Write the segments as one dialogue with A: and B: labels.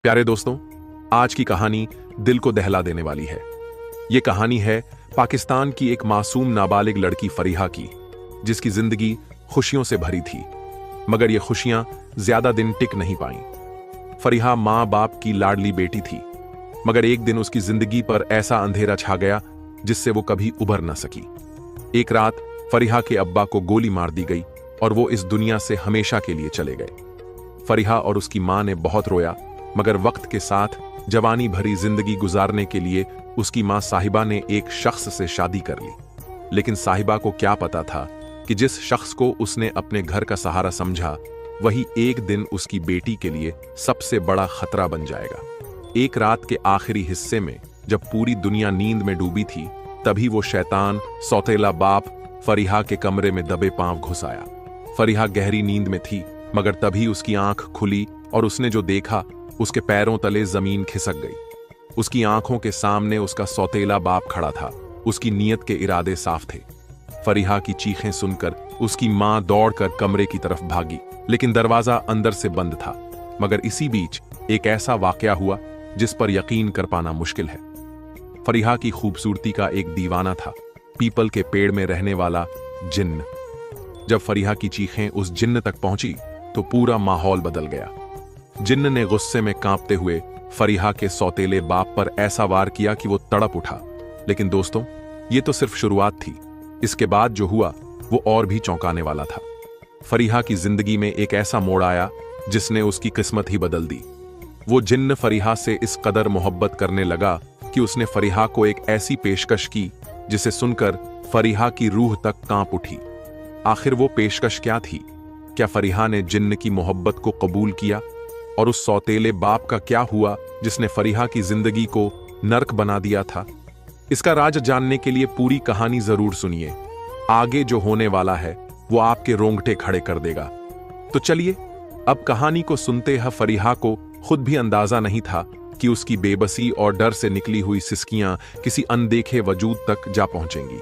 A: प्यारे दोस्तों, आज की कहानी दिल को दहला देने वाली है। ये कहानी है पाकिस्तान की एक मासूम नाबालिग लड़की फरीहा की, जिसकी जिंदगी खुशियों से भरी थी, मगर ये खुशियां ज्यादा दिन टिक नहीं पाईं। फरीहा माँ बाप की लाडली बेटी थी, मगर एक दिन उसकी जिंदगी पर ऐसा अंधेरा छा गया जिससे वो कभी उबर न सकी। एक रात फरीहा के अब्बा को गोली मार दी गई और वो इस दुनिया से हमेशा के लिए चले गए। फरीहा और उसकी माँ ने बहुत रोया, मगर वक्त के साथ जवानी भरी जिंदगी गुजारने के लिए उसकी मां साहिबा ने एक शख्स से शादी कर ली। लेकिन साहिबा को क्या पता था कि जिस शख्स को उसने अपने घर का सहारा समझा, वही एक दिन उसकी बेटी के लिए सबसे बड़ा खतरा बन जाएगा। एक रात के आखिरी हिस्से में जब पूरी दुनिया नींद में डूबी थी, तभी वो शैतान सौतेला बाप फरीहा के कमरे में दबे पांव घुस आया। फरीहा गहरी नींद में थी, मगर तभी उसकी आंख खुली और उसने जो देखा, उसके पैरों तले जमीन खिसक गई। उसकी आंखों के सामने उसका सौतेला बाप खड़ा था। उसकी नीयत के इरादे साफ थे। फरीहा की चीखें सुनकर उसकी मां दौड़कर कमरे की तरफ भागी, लेकिन दरवाजा अंदर से बंद था। मगर इसी बीच एक ऐसा वाकया हुआ जिस पर यकीन कर पाना मुश्किल है। फरीहा की खूबसूरती का एक दीवाना था, पीपल के पेड़ में रहने वाला जिन्न। जब फरीहा की चीखें उस जिन्न तक पहुंची तो पूरा माहौल बदल गया। जिन्न ने गुस्से में कांपते हुए फरीहा के सौतेले बाप पर ऐसा वार किया कि वो तड़प उठा। लेकिन दोस्तों, ये तो सिर्फ शुरुआत थी। इसके बाद जो हुआ वो और भी चौंकाने वाला था। फरीहा की जिंदगी में एक ऐसा मोड़ आया जिसने उसकी किस्मत ही बदल दी। वो जिन्न फरीहा से इस कदर मोहब्बत करने लगा कि उसने फरीहा को एक ऐसी पेशकश की जिसे सुनकर फरीहा की रूह तक कांप उठी। आखिर वो पेशकश क्या थी? क्या फरीहा ने जिन्न की मोहब्बत को कबूल किया? और उस सौतेले बाप का क्या हुआ जिसने फरीहा की जिंदगी को नर्क बना दिया था? इसका राज जानने के लिए पूरी कहानी जरूर सुनिए। आगे जो होने वाला है वो आपके रोंगटे खड़े कर देगा। तो चलिए अब कहानी को सुनते हैं। फरीहा को खुद भी अंदाजा नहीं था कि उसकी बेबसी और डर से निकली हुई सिसकियां किसी अनदेखे वजूद तक जा पहुंचेंगी।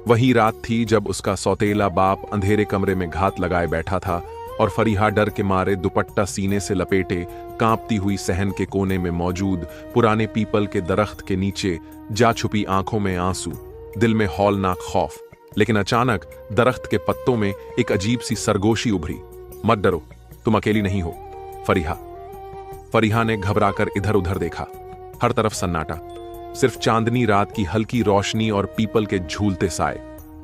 A: वही रात थी जब उसका सौतेला बाप अंधेरे कमरे में घात लगाए बैठा था और फरीहा डर के मारे दुपट्टा सीने से लपेटे कांपती हुई सहन के कोने में मौजूद पुराने पीपल के दरख्त के नीचे जा छुपी, आंखों में आंसू, दिल में हौलनाक खौफ। लेकिन अचानक दरख्त के पत्तों में एक अजीब सी सरगोशी उभरी। मत डरो, तुम अकेली नहीं हो, फरीहा। फरीहा ने घबराकर इधर उधर देखा। हर तरफ सन्नाटा, सिर्फ चांदनी रात की हल्की रोशनी और पीपल के झूलते साए।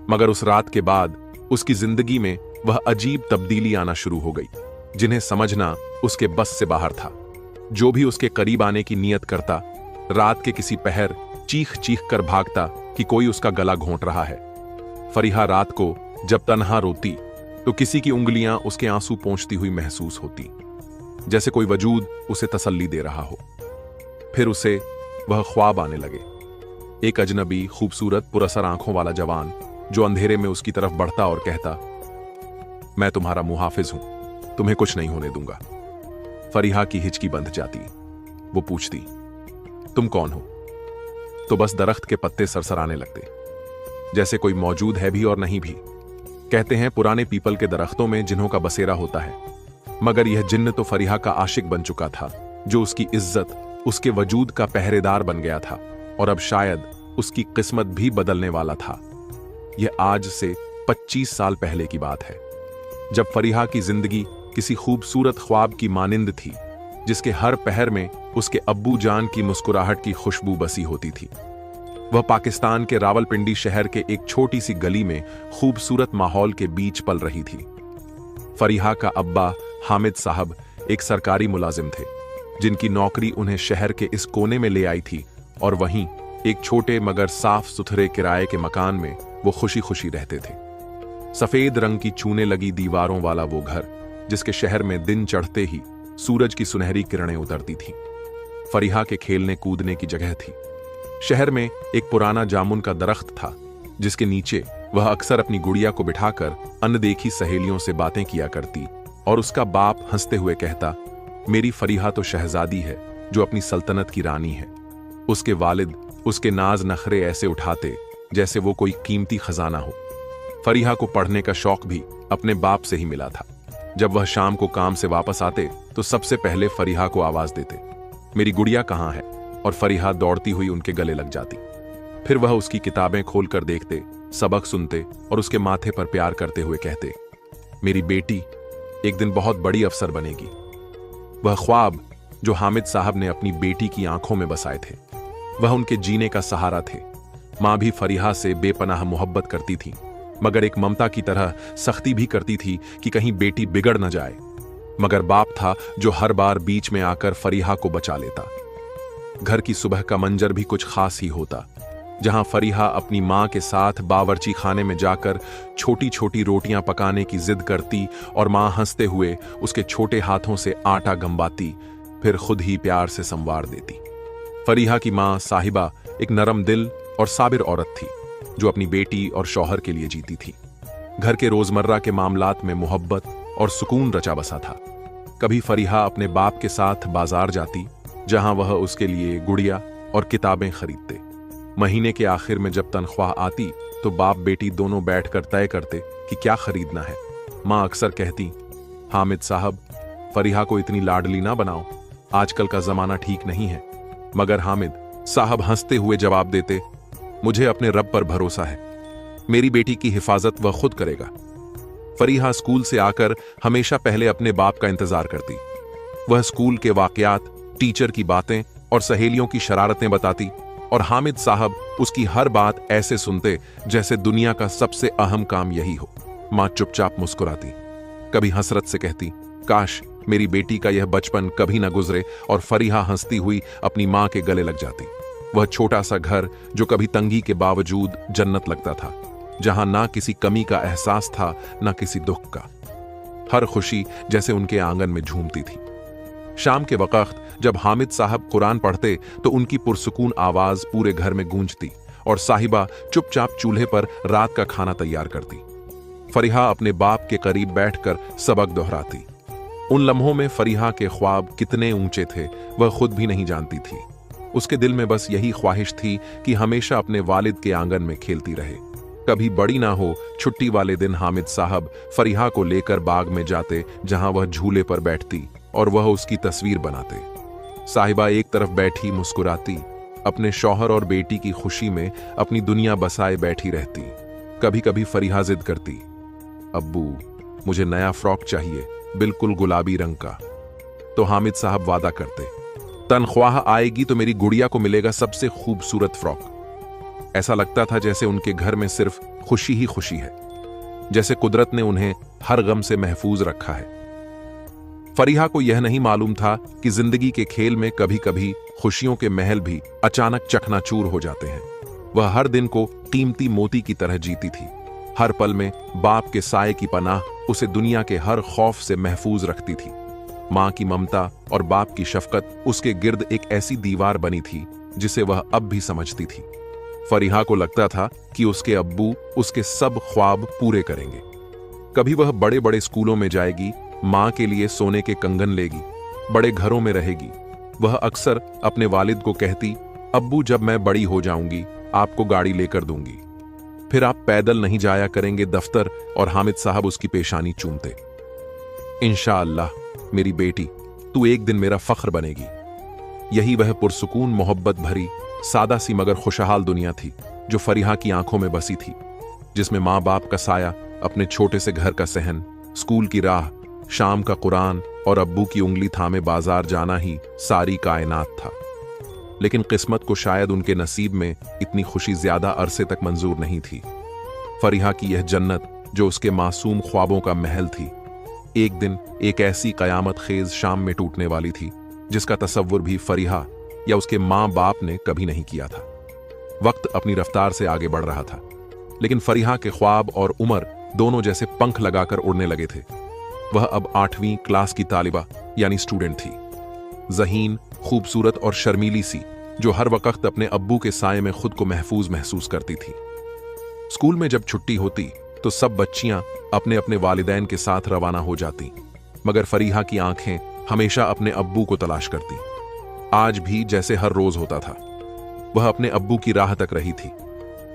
A: मगर उस रात के बाद उसकी जिंदगी में वह अजीब तब्दीली आना शुरू हो गई, जिन्हें समझना उसके बस से बाहर था। जो भी उसके करीब आने की नीयत करता, रात के किसी पहर चीख चीख कर भागता कि कोई उसका गला घोंट रहा है। फरीहा रात को जब तन्हा रोती तो किसी की उंगलियां उसके आंसू पोंछती हुई महसूस होती, जैसे कोई वजूद उसे तसल्ली दे रहा हो। फिर उसे वह ख्वाब आने लगे। एक अजनबी, खूबसूरत, पुरअसर आंखों वाला जवान जो अंधेरे में उसकी तरफ बढ़ता और कहता, मैं तुम्हारा मुहाफिज हूं, तुम्हें कुछ नहीं होने दूंगा। फरीहा की हिचकी बंध जाती। वो पूछती, तुम कौन हो? तो बस दरख्त के पत्ते सरसराने लगते, जैसे कोई मौजूद है भी और नहीं भी। कहते हैं पुराने पीपल के दरख्तों में जिन्हों का बसेरा होता है, मगर यह जिन्न तो फरीहा का आशिक बन चुका था, जो उसकी इज्जत, उसके वजूद का पहरेदार बन गया था। और अब शायद उसकी किस्मत भी बदलने वाला था। यह आज से 25 साल पहले की बात है, जब फरीहा की जिंदगी किसी खूबसूरत ख्वाब की मानिंद थी, जिसके हर पहर में उसके अब्बू जान की मुस्कुराहट की खुशबू बसी होती थी। वह पाकिस्तान के रावलपिंडी शहर के एक छोटी सी गली में खूबसूरत माहौल के बीच पल रही थी। फरीहा का अब्बा हामिद साहब एक सरकारी मुलाजिम थे, जिनकी नौकरी उन्हें शहर के इस कोने में ले आई थी, और वहीं एक छोटे मगर साफ सुथरे किराए के मकान में वो खुशी खुशी रहते थे। सफेद रंग की चूने लगी दीवारों वाला वो घर, जिसके शहर में दिन चढ़ते ही सूरज की सुनहरी किरणें उतरती थीं, फरीहा के खेलने कूदने की जगह थी। शहर में एक पुराना जामुन का दरख्त था, जिसके नीचे वह अक्सर अपनी गुड़िया को बिठाकर अनदेखी सहेलियों से बातें किया करती, और उसका बाप हंसते हुए कहता, मेरी फरीहा तो शहजादी है जो अपनी सल्तनत की रानी है। उसके वालिद उसके नाज नखरे ऐसे उठाते जैसे वो कोई कीमती खजाना हो। फरीहा को पढ़ने का शौक भी अपने बाप से ही मिला था। जब वह शाम को काम से वापस आते तो सबसे पहले फरीहा को आवाज देते, मेरी गुड़िया कहाँ है, और फरीहा दौड़ती हुई उनके गले लग जाती। फिर वह उसकी किताबें खोलकर देखते, सबक सुनते और उसके माथे पर प्यार करते हुए कहते, मेरी बेटी एक दिन बहुत बड़ी अफसर बनेगी। वह ख्वाब जो हामिद साहब ने अपनी बेटी की आंखों में बसाए थे, वह उनके जीने का सहारा थे। मां भी फरीहा से बेपनाह मोहब्बत करती थी, मगर एक ममता की तरह सख्ती भी करती थी कि कहीं बेटी बिगड़ न जाए। मगर बाप था जो हर बार बीच में आकर फरीहा को बचा लेता। घर की सुबह का मंजर भी कुछ खास ही होता, जहां फरीहा अपनी मां के साथ बावर्ची खाने में जाकर छोटी छोटी रोटियां पकाने की जिद करती और मां हंसते हुए उसके छोटे हाथों से आटा गंवाती, फिर खुद ही प्यार से संवार देती। फरीहा की मां साहिबा एक नरम दिल और साबिर औरत थी, जो अपनी बेटी और शौहर के लिए जीती थी। घर के रोजमर्रा के मामलात में मोहब्बत और सुकून रचा बसा था। कभी फरीहा अपने बाप के साथ बाजार जाती, जहां वह उसके लिए गुड़िया और किताबें खरीदते। महीने के आखिर में जब तनख्वाह आती तो बाप बेटी दोनों बैठकर तय करते कि क्या खरीदना है। मां अक्सर कहती, हामिद साहब, फरीहा को इतनी लाडली ना बनाओ, आजकल का जमाना ठीक नहीं है। मगर हामिद साहब हंसते हुए जवाब देते, मुझे अपने रब पर भरोसा है, मेरी बेटी की हिफाजत वह खुद करेगा। फरीहा स्कूल से आकर हमेशा पहले अपने बाप का इंतजार करती। वह स्कूल के वाकयात, टीचर की बातें और सहेलियों की शरारतें बताती, और हामिद साहब उसकी हर बात ऐसे सुनते जैसे दुनिया का सबसे अहम काम यही हो। मां चुपचाप मुस्कुराती, कभी हसरत से कहती, काश मेरी बेटी का यह बचपन कभी न गुजरे, और फरीहा हंसती हुई अपनी मां के गले लग जाती। वह छोटा सा घर जो कभी तंगी के बावजूद जन्नत लगता था, जहां ना किसी कमी का एहसास था ना किसी दुख का। हर खुशी जैसे उनके आंगन में झूमती थी। शाम के वक्त जब हामिद साहब कुरान पढ़ते तो उनकी पुरसुकून आवाज पूरे घर में गूंजती, और साहिबा चुपचाप चूल्हे पर रात का खाना तैयार करती। फरीहा अपने बाप के करीब बैठकर सबक दोहराती। उन लम्हों में फरीहा के ख्वाब कितने ऊंचे थे वह खुद भी नहीं जानती थी। उसके दिल में बस यही ख्वाहिश थी कि हमेशा अपने वालिद के आंगन में खेलती रहे। कभी बड़ी ना हो, छुट्टी वाले दिन हामिद साहब फरीहा को लेकर बाग में जाते, जहां वह झूले पर बैठती और वह उसकी तस्वीर बनाते। साहिबा एक तरफ बैठी मुस्कुराती, अपने शौहर और बेटी की खुशी में अपनी दुनिया बसाए बैठी रहती। कभी कभी फरीहा जिद करती, अब्बू मुझे नया फ्रॉक चाहिए, बिल्कुल गुलाबी रंग का। तो हामिद साहब वादा करते, तनख्वाह आएगी तो मेरी गुड़िया को मिलेगा सबसे खूबसूरत फ्रॉक। ऐसा लगता था जैसे उनके घर में सिर्फ खुशी ही खुशी है, जैसे कुदरत ने उन्हें हर गम से महफूज रखा है। फरीहा को यह नहीं मालूम था कि जिंदगी के खेल में कभी कभी खुशियों के महल भी अचानक चकनाचूर हो जाते हैं। वह हर दिन को कीमती मोती की तरह जीती थी। हर पल में बाप के साए की पनाह उसे दुनिया के हर खौफ से महफूज रखती थी। मां की ममता और बाप की शफकत उसके गिर्द एक ऐसी दीवार बनी थी जिसे वह अब भी समझती थी। फरीहा को लगता था कि उसके अब्बू उसके सब ख्वाब पूरे करेंगे। कभी वह बड़े बड़े स्कूलों में जाएगी, मां के लिए सोने के कंगन लेगी, बड़े घरों में रहेगी। वह अक्सर अपने वालिद को कहती, अब्बू जब मैं बड़ी हो जाऊंगी आपको गाड़ी लेकर दूंगी, फिर आप पैदल नहीं जाया करेंगे दफ्तर। और हामिद साहब उसकी पेशानी चूमते, इंशाअल्लाह मेरी बेटी, तू एक दिन मेरा फख्र बनेगी। यही वह पुरसुकून मोहब्बत भरी सादा सी मगर खुशहाल दुनिया थी जो फरीहा की आंखों में बसी थी, जिसमें मां बाप का साया, अपने छोटे से घर का सहन, स्कूल की राह, शाम का कुरान और अब्बू की उंगली थामे बाजार जाना ही सारी कायनात था। लेकिन किस्मत को शायद उनके नसीब में इतनी खुशी ज्यादा अरसे तक मंजूर नहीं थी। फरीहा की यह जन्नत जो उसके मासूम ख्वाबों का महल थी, एक दिन एक ऐसी कयामत खेज शाम में टूटने वाली थी जिसका तसव्वुर भी फरीहा या उसके मां बाप ने कभी नहीं किया था। वक्त अपनी रफ्तार से आगे बढ़ रहा था, लेकिन फरीहा के ख्वाब और उम्र दोनों जैसे पंख लगाकर उड़ने लगे थे। वह अब 8वीं क्लास की तालिबा यानी स्टूडेंट थी, ज़हीन, खूबसूरत और शर्मीली सी, जो हर वक्त अपने अब्बू के साए में खुद को महफूज महसूस करती थी। स्कूल में जब छुट्टी होती तो सब बच्चियां अपने अपने वालिदैन के साथ रवाना हो जाती, मगर फरीहा की आंखें हमेशा अपने अब्बू को तलाश करती। आज भी जैसे हर रोज होता था, वह अपने अब्बू की राह तक रही थी।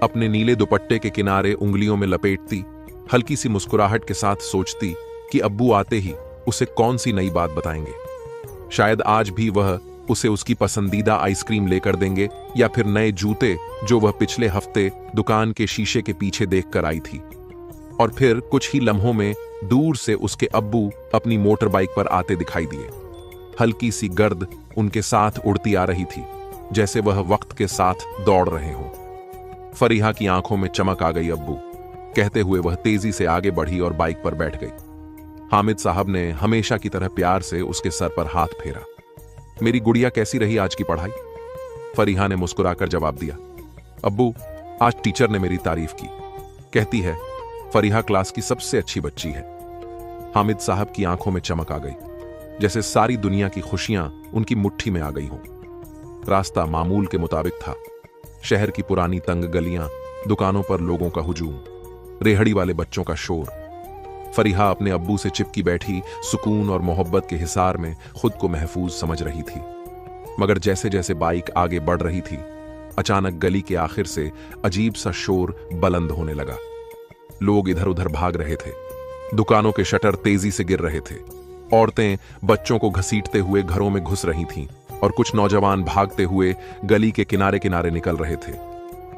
A: अपने नीले दुपट्टे के किनारे उंगलियों में लपेटती, हल्की सी मुस्कुराहट के साथ सोचती कि अब्बू आते ही उसे कौन सी नई बात बताएंगे। शायद आज भी वह उसे उसकी पसंदीदा आइसक्रीम लेकर देंगे या फिर नए जूते जो वह पिछले हफ्ते दुकान के शीशे के पीछे देखकर आई थी। और फिर कुछ ही लम्हों में दूर से उसके अब्बू अपनी मोटर बाइक पर आते दिखाई दिए। हल्की सी गर्द उनके साथ उड़ती आ रही थी, जैसे वह वक्त के साथ दौड़ रहे हों। फरीहा की आंखों में चमक आ गई। अब्बू, कहते हुए वह तेजी से आगे बढ़ी और बाइक पर बैठ गई। हामिद साहब ने हमेशा की तरह प्यार से उसके सर पर हाथ फेरा। मेरी गुड़िया कैसी रही आज की पढ़ाई? फरीहा ने मुस्कुराकर जवाब दिया। अब्बू, आज टीचर ने मेरी तारीफ की। कहती है फरीहा क्लास की सबसे अच्छी बच्ची है। हामिद साहब की आंखों में चमक आ गई, जैसे सारी दुनिया की खुशियां उनकी मुट्ठी में आ गई हों। रास्ता मामूल के मुताबिक था। शहर की पुरानी तंग गलियां, दुकानों पर लोगों का हुजूम, रेहड़ी वाले बच्चों का शोर। फरीहा अपने अब्बू से चिपकी बैठी सुकून और मोहब्बत के हिसार में खुद को महफूज समझ रही थी। मगर जैसे जैसे बाइक आगे बढ़ रही थी, अचानक गली के आखिर से अजीब सा शोर बुलंद होने लगा। लोग इधर उधर भाग रहे थे, दुकानों के शटर तेजी से गिर रहे थे, औरतें बच्चों को घसीटते हुए घरों में घुस रही थीं और कुछ नौजवान भागते हुए गली के किनारे किनारे निकल रहे थे।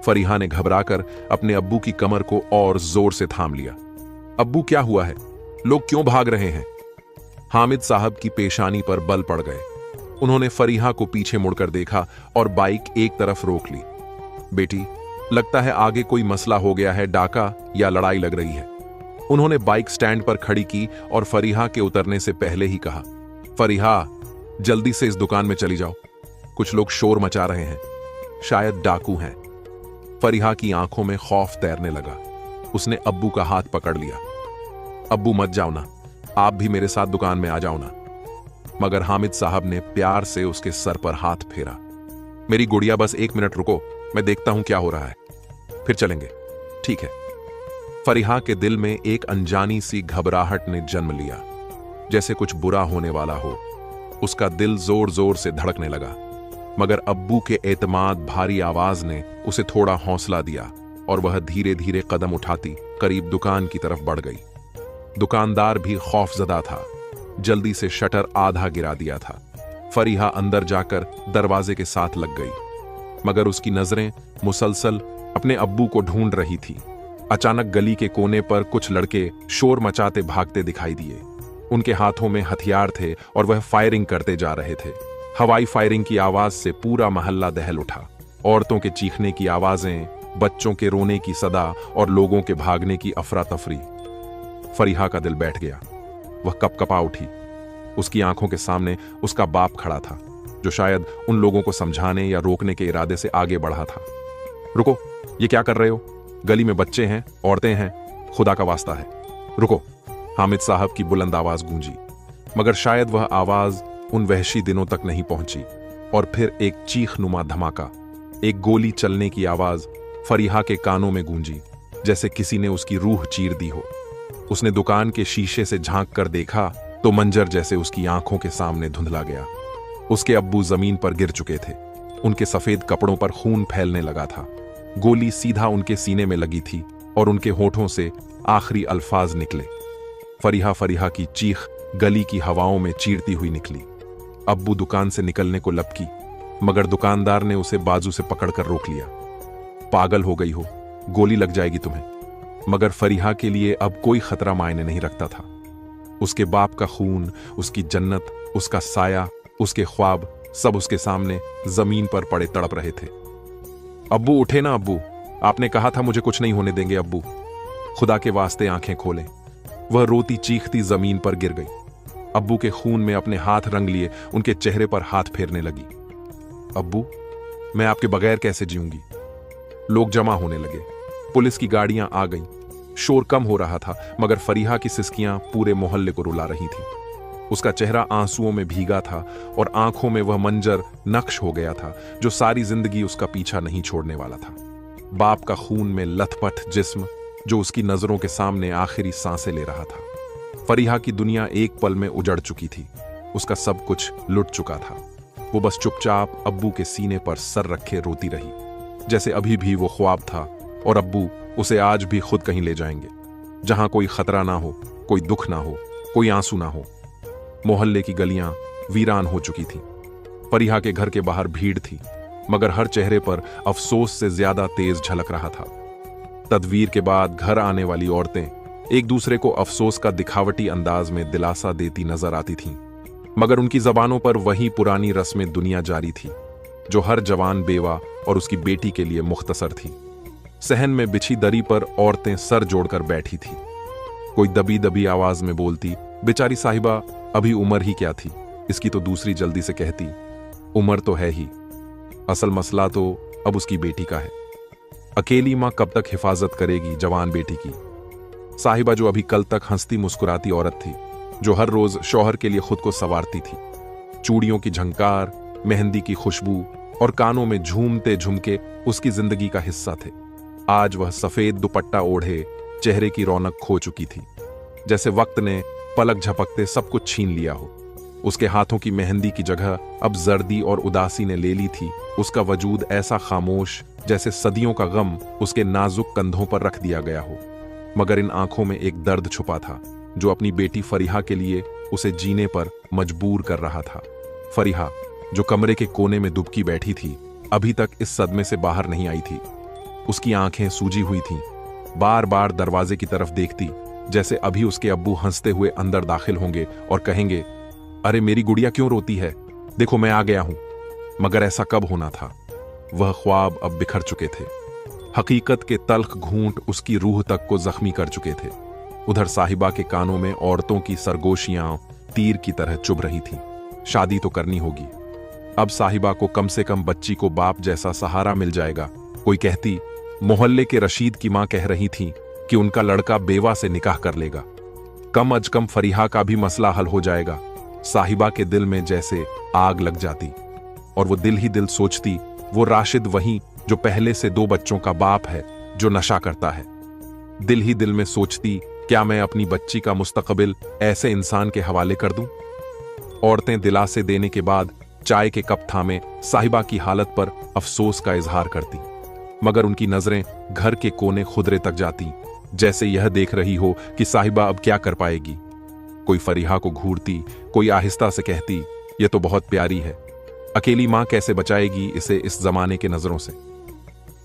A: फरीहा ने घबराकर अपने अब्बू की कमर को और जोर से थाम लिया। अब्बू, क्या हुआ है? लोग क्यों भाग रहे हैं? हामिद साहब की पेशानी पर बल पड़ गए। उन्होंने फरीहा को पीछे मुड़कर देखा और बाइक एक तरफ रोक ली। बेटी, लगता है आगे कोई मसला हो गया है, डाका या लड़ाई लग रही है। उन्होंने बाइक स्टैंड पर खड़ी की और फरीहा के उतरने से पहले ही कहा, फरीहा, जल्दी से इस दुकान में चली जाओ। कुछ लोग शोर मचा रहे हैं, शायद डाकू हैं। फरीहा की आंखों में खौफ तैरने लगा। उसने अब्बू का हाथ पकड़ लिया। अब्बू, मत जाओ ना, आप भी मेरे साथ दुकान में आ जाओ ना। मगर हामिद साहब ने प्यार से उसके सर पर हाथ फेरा। मेरी गुड़िया, बस 1 मिनट रुको, मैं देखता हूं क्या हो रहा है, फिर चलेंगे। ठीक है। फरीहा के दिल में एक अनजानी सी घबराहट ने जन्म लिया, जैसे कुछ बुरा होने वाला हो। उसका दिल जोर जोर से धड़कने लगा। मगर अब्बू के एतमाद भारी आवाज ने उसे थोड़ा हौसला दिया और वह धीरे धीरे कदम उठाती करीब दुकान की तरफ बढ़ गई। दुकानदार भी खौफजदा था, जल्दी से शटर आधा गिरा दिया था। फरीहा अंदर जाकर दरवाजे के साथ लग गई, मगर उसकी नजरें मुसलसल अपने अब्बू को ढूंढ रही थी। अचानक गली के कोने पर कुछ लड़के शोर मचाते भागते दिखाई दिए। उनके हाथों में हथियार थे और वह फायरिंग करते जा रहे थे। हवाई फायरिंग की आवाज से पूरा मोहल्ला दहल उठा। औरतों के चीखने की आवाजें, बच्चों के रोने की सदा और लोगों के भागने की अफरा तफरी। फरीहा का दिल बैठ गया। वह कपकपा उठी। उसकी आंखों के सामने उसका बाप खड़ा था, जो शायद उन लोगों को समझाने या रोकने के इरादे से आगे बढ़ा था। रुको, ये क्या कर रहे हो? गली में बच्चे हैं, औरतें हैं, खुदा का वास्ता है, रुको। हामिद साहब की बुलंद आवाज गूंजी, मगर शायद वह आवाज उन वहशी दिनों तक नहीं पहुंची। और फिर एक चीख नुमा धमाका, एक गोली चलने की आवाज फरीहा के कानों में गूंजी, जैसे किसी ने उसकी रूह चीर दी हो। उसने दुकान के शीशे से झांक कर देखा तो मंजर जैसे उसकी आंखों के सामने धुंधला गया। उसके अब्बू जमीन पर गिर चुके थे। उनके सफेद कपड़ों पर खून फैलने लगा था। गोली सीधा उनके सीने में लगी थी और उनके होठों से आखिरी अल्फाज निकले। फरीहा फरीहा की चीख गली की हवाओं में चीरती हुई निकली। अब्बू दुकान से निकलने को लपकी, मगर दुकानदार ने उसे बाजू से पकड़कर रोक लिया। पागल हो गई हो, गोली लग जाएगी तुम्हें। मगर फरीहा के लिए अब कोई खतरा मायने नहीं रखता था। उसके बाप का खून, उसकी जन्नत, उसका साया, उसके ख्वाब, सब उसके सामने जमीन पर पड़े तड़प रहे थे। अब्बू, उठे ना अब्बू, आपने कहा था मुझे कुछ नहीं होने देंगे अब्बू, खुदा के वास्ते आंखें खोलें। वह रोती चीखती जमीन पर गिर गई। अब्बू के खून में अपने हाथ रंग लिए उनके चेहरे पर हाथ फेरने लगी। अब्बू, मैं आपके बगैर कैसे जीऊंगी? लोग जमा होने लगे, पुलिस की गाड़ियां आ गईं। शोर कम हो रहा था, मगर फरीहा की सिसकियां पूरे मोहल्ले को रुला रही थीं। उसका चेहरा आंसुओं में भीगा था और आंखों में वह मंजर नक्श हो गया था जो सारी जिंदगी उसका पीछा नहीं छोड़ने वाला था। बाप का खून में लथपथ जिस्म जो उसकी नजरों के सामने आखिरी सांसें ले रहा था। फरीहा की दुनिया एक पल में उजड़ चुकी थी। उसका सब कुछ लुट चुका था। वो बस चुपचाप अब्बू के सीने पर सर रखे रोती रही, जैसे अभी भी वो ख्वाब था और अब्बू उसे आज भी खुद कहीं ले जाएंगे, जहां कोई खतरा ना हो, कोई दुख ना हो, कोई आंसू ना हो। मोहल्ले की गलियां वीरान हो चुकी थी। फरीहा के घर के बाहर भीड़ थी, मगर हर चेहरे पर अफसोस से ज्यादा तेज झलक रहा था। तदवीर के बाद घर आने वाली औरतें एक दूसरे को अफसोस का दिखावटी अंदाज में दिलासा देती नजर आती थीं, मगर उनकी जबानों पर वही पुरानी रस्में दुनिया जारी थी जो हर जवान बेवा और उसकी बेटी के लिए मुख्तसर थी। सहन में बिछी दरी पर औरतें सर जोड़कर बैठी थी। कोई दबी दबी आवाज में बोलती, बेचारी साहिबा, अभी उम्र ही क्या थी, इसकी तो दूसरी जल्दी से कहती, उम्र तो है ही, असल मसला तो अब उसकी बेटी का है। अकेली मां कब तक हिफाजत करेगी जवान बेटी की। साहिबा जो अभी कल तक हंसती मुस्कुराती औरत थी, जो हर रोज शौहर के लिए खुद को संवारती थी, चूड़ियों की झंकार, मेहंदी की खुशबू और कानों में झूमते झुमके उसकी जिंदगी का हिस्सा थे, आज वह सफेद दुपट्टा ओढ़े चेहरे की रौनक खो चुकी थी, जैसे वक्त ने पलक झपकते सब कुछ छीन लिया हो। उसके हाथों की मेहंदी की जगह अब जर्दी और उदासी ने ले ली थी। उसका वजूद ऐसा खामोश जैसे सदियों का गम उसके नाजुक कंधों पर रख दिया गया हो। मगर इन आंखों में एक दर्द छुपा था जो अपनी बेटी फरीहा के लिए उसे जीने पर मजबूर कर रहा था। फरीहा जो कमरे के कोने में दुबकी बैठी थी, अभी तक इस सदमे से बाहर नहीं आई थी। उसकी आंखें सूजी हुई थीं, बार बार दरवाजे की तरफ देखती, जैसे अभी उसके अब्बू हंसते हुए अंदर दाखिल होंगे और कहेंगे, अरे मेरी गुड़िया क्यों रोती है, देखो मैं आ गया हूं। मगर ऐसा कब होना था। वह ख्वाब अब बिखर चुके थे। हकीकत के तल्ख घूंट उसकी रूह तक को जख्मी कर चुके थे। उधर साहिबा के कानों में औरतों की सरगोशियां तीर की तरह चुभ रही थीं। शादी तो करनी होगी। अब साहिबा को कम से कम बच्ची को बाप जैसा सहारा मिल जाएगा। कोई कहती, मोहल्ले के रशीद की मां कह रही थी कि उनका लड़का बेवा से निकाह कर लेगा। कम अज कम फरीहा का भी मसला हल हो जाएगा। साहिबा के दिल में जैसे आग लग जाती और वो दिल ही दिल सोचती, वो राशिद वही जो पहले से 2 बच्चों का बाप है, जो नशा करता है। दिल ही दिल में सोचती, क्या मैं अपनी बच्ची का मुस्तकबिल ऐसे इंसान के हवाले कर दूं? औरतें दिलासे देने के बाद चाय के कप थामे साहिबा की हालत पर अफसोस का इजहार करती, मगर उनकी नजरें घर के कोने खुदरे तक जाती, जैसे यह देख रही हो कि साहिबा अब क्या कर पाएगी। कोई फरीहा को घूरती, कोई आहिस्ता से कहती, यह तो बहुत प्यारी है, अकेली मां कैसे बचाएगी इसे इस जमाने के नजरों से।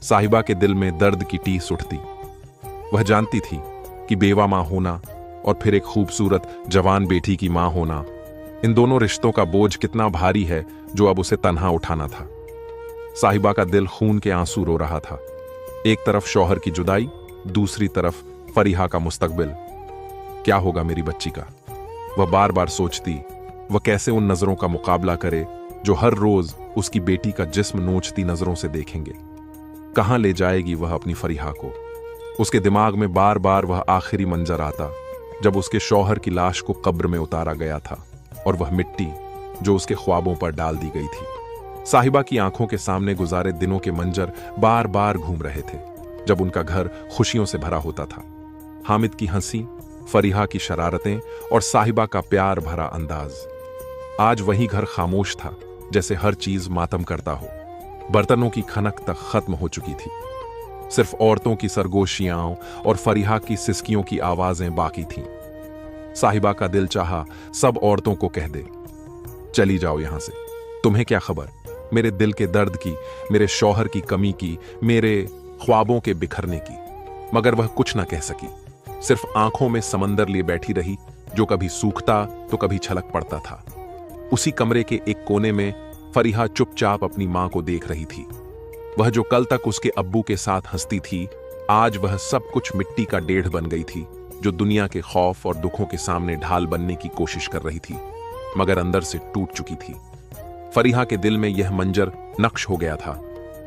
A: साहिबा के दिल में दर्द की टीस उठती। वह जानती थी कि बेवा मां होना और फिर एक खूबसूरत जवान बेटी की मां होना, इन दोनों रिश्तों का बोझ कितना भारी है जो अब उसे तन्हा उठाना था। साहिबा का दिल खून के आंसू रो रहा था। एक तरफ शौहर की जुदाई, दूसरी तरफ फरीहा का मुस्तकबिल। क्या होगा मेरी बच्ची का? वह बार बार सोचती, वह कैसे उन नजरों का मुकाबला करे जो हर रोज उसकी बेटी का जिस्म नोचती नजरों से देखेंगे। कहां ले जाएगी वह अपनी फरीहा को? उसके दिमाग में बार बार वह आखिरी मंजर आता जब उसके शौहर की लाश को कब्र में उतारा गया था और वह मिट्टी जो उसके ख्वाबों पर डाल दी गई थी। साहिबा की आंखों के सामने गुजारे दिनों के मंजर बार बार घूम रहे थे, जब उनका घर खुशियों से भरा होता था। हामिद की हंसी, फरीहा की शरारतें और साहिबा का प्यार भरा अंदाज। आज वही घर खामोश था, जैसे हर चीज मातम करता हो। बर्तनों की खनक तक खत्म हो चुकी थी। सिर्फ औरतों की सरगोशियां और फरीहा की सिसकियों की आवाजें बाकी थीं। साहिबा का दिल चाहा सब औरतों को कह दे, चली जाओ यहां से, तुम्हें क्या खबर मेरे दिल के दर्द की, मेरे शौहर की कमी की, मेरे ख्वाबों के बिखरने की। मगर वह कुछ ना कह सकी, सिर्फ आंखों में समंदर लिए बैठी रही जो कभी सूखता तो कभी छलक पड़ता था। उसी कमरे के एक कोने में फरीहा चुपचाप अपनी मां को देख रही थी। वह जो कल तक उसके अब्बू के साथ हंसती थी, आज वह सब कुछ मिट्टी का डेढ़ बन गई थी, जो दुनिया के खौफ और दुखों के सामने ढाल बनने की कोशिश कर रही थी, मगर अंदर से टूट चुकी थी। फरीहा के दिल में यह मंजर नक्श हो गया था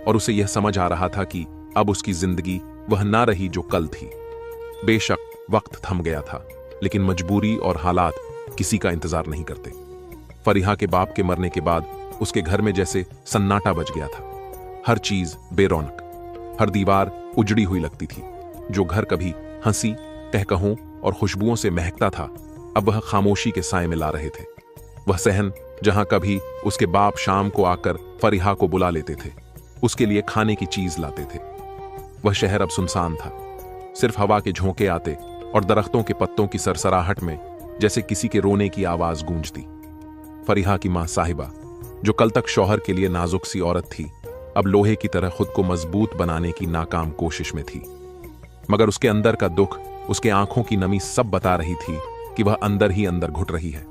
A: और उसे यह समझ आ रहा था कि अब उसकी जिंदगी वह ना रही जो कल थी। बेशक वक्त थम गया था, लेकिन मजबूरी और हालात किसी का इंतजार नहीं करते। फरीहा के बाप के मरने के बाद उसके घर में जैसे सन्नाटा बच गया था। हर चीज बेरौनक, हर दीवार उजड़ी हुई लगती थी। जो घर कभी हंसी, कहकहों और खुशबुओं से महकता था, अब वह खामोशी के साए में ला रहे थे। वह सहन जहां कभी उसके बाप शाम को आकर फरीहा को बुला लेते थे, उसके लिए खाने की चीज लाते थे, वह शहर अब सुनसान था। सिर्फ हवा के झोंके आते और दरख्तों के पत्तों की सरसराहट में जैसे किसी के रोने की आवाज गूंजती। फरीहा की मां साहिबा, जो कल तक शौहर के लिए नाजुक सी औरत थी, अब लोहे की तरह खुद को मजबूत बनाने की नाकाम कोशिश में थी। मगर उसके अंदर का दुख, उसके आंखों की नमी सब बता रही थी कि वह अंदर ही अंदर घुट रही है।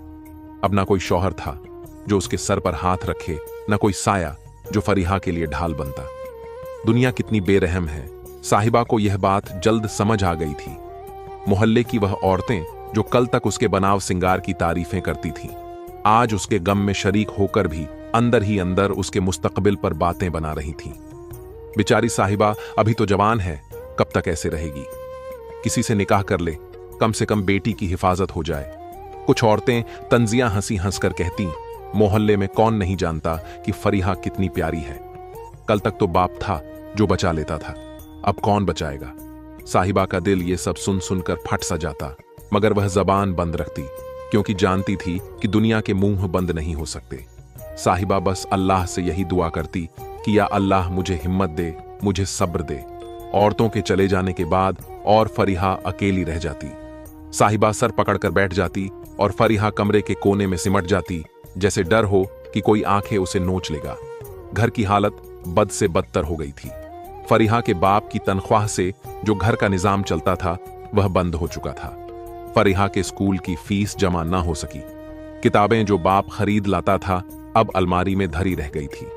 A: अब ना कोई शौहर था जो उसके सर पर हाथ रखे, न कोई साया जो फरीहा के लिए ढाल बनता। दुनिया कितनी बेरहम है, साहिबा को यह बात जल्द समझ आ गई थी। मोहल्ले की वह औरतें जो कल तक उसके बनाव सिंगार की तारीफें करती थीं, आज उसके गम में शरीक होकर भी अंदर ही अंदर उसके मुस्तकबिल पर बातें बना रही थीं। बेचारी साहिबा अभी तो जवान है, कब तक ऐसे रहेगी? किसी से निकाह कर ले, कम से कम बेटी की हिफाजत हो जाए। कुछ औरतें तंजियां हंसी हंसकर कहती, मोहल्ले में कौन नहीं जानता कि फरीहा कितनी प्यारी है। कल तक तो बाप था जो बचा लेता था, अब कौन बचाएगा? साहिबा का दिल ये सब सुन सुनकर फट सा जाता, मगर वह जबान बंद रखती, क्योंकि जानती थी कि दुनिया के मुंह बंद नहीं हो सकते। साहिबा बस अल्लाह से यही दुआ करती कि या अल्लाह मुझे हिम्मत दे, मुझे सब्र दे। औरतों के चले जाने के बाद और फरीहा अकेली रह जाती। साहिबा सर पकड़कर बैठ जाती और फरीहा कमरे के कोने में सिमट जाती, जैसे डर हो कि कोई आंखें उसे नोच लेगा। घर की हालत बद से बदतर हो गई थी। फरीहा के बाप की तनख्वाह से जो घर का निजाम चलता था, वह बंद हो चुका था। फरीहा के स्कूल की फीस जमा ना हो सकी। किताबें जो बाप खरीद लाता था, अब अलमारी में धरी रह गई थी।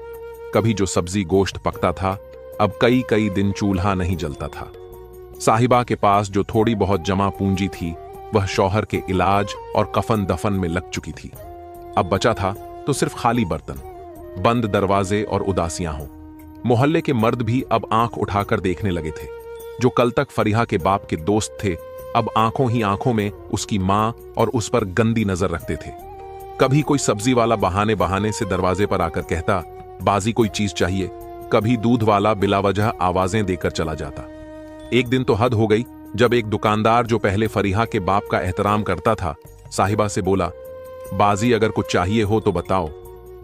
A: कभी जो सब्जी गोश्त पकता था, अब कई कई दिन चूल्हा नहीं जलता था। साहिबा के पास जो थोड़ी बहुत जमा पूंजी थी, वह शौहर के इलाज और कफन दफन में लग चुकी थी। अब बचा था तो सिर्फ खाली बर्तन, बंद दरवाजे और उदासियां हों। मोहल्ले के मर्द भी अब आंख उठाकर देखने लगे थे। जो कल तक फरीहा के बाप के दोस्त थे, अब आंखों ही आंखों में उसकी मां और उस पर गंदी नजर रखते थे। कभी कोई सब्जी वाला बहाने बहाने से दरवाजे पर आकर कहता, बाजी कोई चीज चाहिए। कभी दूध वाला बिलावजह आवाजें देकर चला जाता। एक दिन तो हद हो गई जब एक दुकानदार जो पहले फरीहा के बाप का एहतराम करता था, साहिबा से बोला, बाजी अगर कुछ चाहिए हो तो बताओ।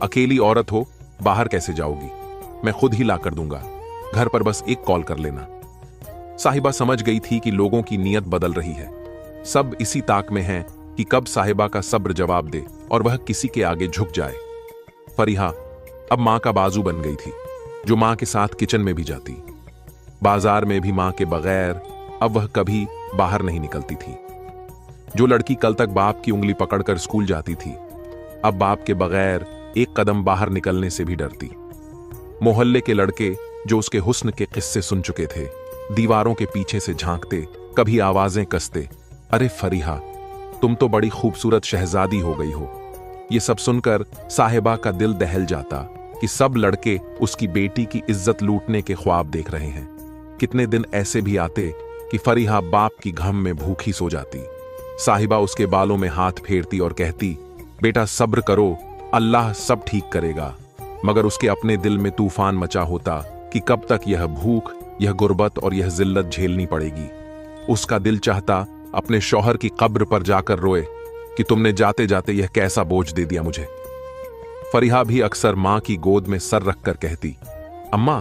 A: अकेली औरत हो, बाहर कैसे जाओगी? मैं खुद ही ला कर दूंगा, घर पर बस एक कॉल कर लेना। साहिबा समझ गई थी कि लोगों की नीयत बदल रही है। सब इसी ताक में हैं कि कब साहिबा का सब्र जवाब दे और वह किसी के आगे झुक जाए। फरीहा अब मां का बाजू बन गई थी, जो मां के साथ किचन में भी जाती। बाजार में भी मां के बगैर अब वह कभी बाहर नहीं निकलती थी। जो लड़की कल तक बाप की उंगली पकड़कर स्कूल जाती थी, अब बाप के बगैर एक कदम बाहर निकलने से भी डरती। मोहल्ले के लड़के जो उसके हुस्न के किस्से सुन चुके थे, दीवारों के पीछे से झांकते, कभी आवाजें कसते, अरे फरीहा, तुम तो बड़ी खूबसूरत शहजादी हो गई हो। ये सब सुनकर साहिबा का दिल दहल जाता कि सब लड़के उसकी बेटी की इज्जत लूटने के ख्वाब देख रहे हैं। कितने दिन ऐसे भी आते कि फरीहा बाप की घम में भूखी सो जाती। साहिबा उसके बालों में हाथ फेरती और कहती, बेटा सब्र करो, अल्लाह सब ठीक करेगा। मगर उसके अपने दिल में तूफान मचा होता कि कब तक यह भूख, यह गुर्बत और यह जिल्लत झेलनी पड़ेगी। उसका दिल चाहता अपने शौहर की कब्र पर जाकर रोए कि तुमने जाते जाते यह कैसा बोझ दे दिया मुझे। फरीहा भी अक्सर मां की गोद में सर रखकर कहती, अम्मा,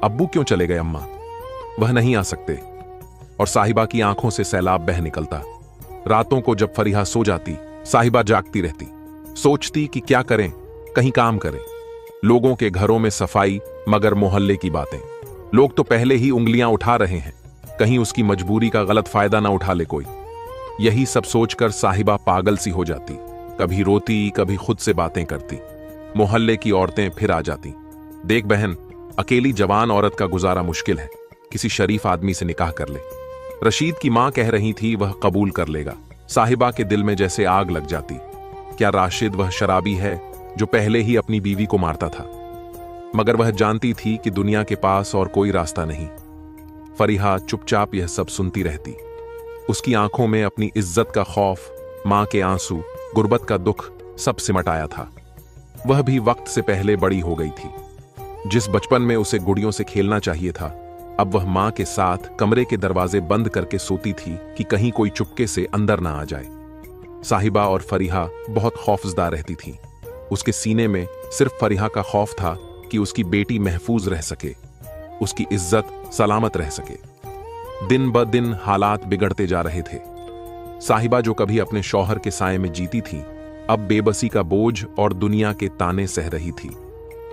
A: अब्बू क्यों चले गए अम्मा? वह नहीं आ सकते। और साहिबा की आंखों से सैलाब बह निकलता। रातों को जब फरीहा सो जाती, साहिबा जागती रहती, सोचती कि क्या करें, कहीं काम करें। लोगों के घरों में सफाई, मगर मोहल्ले की बातें। लोग तो पहले ही उंगलियां उठा रहे हैं, कहीं उसकी मजबूरी का गलत फायदा ना उठा ले कोई। यही सब सोचकर साहिबा पागल सी हो जाती। कभी रोती, कभी खुद से बातें करती। मोहल्ले की औरतें फिर आ जाती, देख बहन, अकेली जवान औरत का गुजारा मुश्किल है, किसी शरीफ आदमी से निकाह कर ले। रशीद की मां कह रही थी वह कबूल कर लेगा। साहिबा के दिल में जैसे आग लग जाती। क्या राशिद वह शराबी है जो पहले ही अपनी बीवी को मारता था? मगर वह जानती थी कि दुनिया के पास और कोई रास्ता नहीं। फरीहा चुपचाप यह सब सुनती रहती। उसकी आंखों में अपनी इज्जत का खौफ, मां के आंसू, गुर्बत का दुख सब सिमट आया था। वह भी वक्त से पहले बड़ी हो गई थी। जिस बचपन में उसे गुड़ियों से खेलना चाहिए था, अब वह मां के साथ कमरे के दरवाजे बंद करके सोती थी कि कहीं कोई चुपके से अंदर ना आ जाए। साहिबा और फरीहा बहुत खौफजदा रहती थीं। उसके सीने में सिर्फ फरीहा का खौफ था कि उसकी बेटी महफूज रह सके, उसकी इज्जत सलामत रह सके। दिन ब दिन हालात बिगड़ते जा रहे थे। साहिबा जो कभी अपने शौहर के साए में जीती थी, अब बेबसी का बोझ और दुनिया के ताने सह रही थी।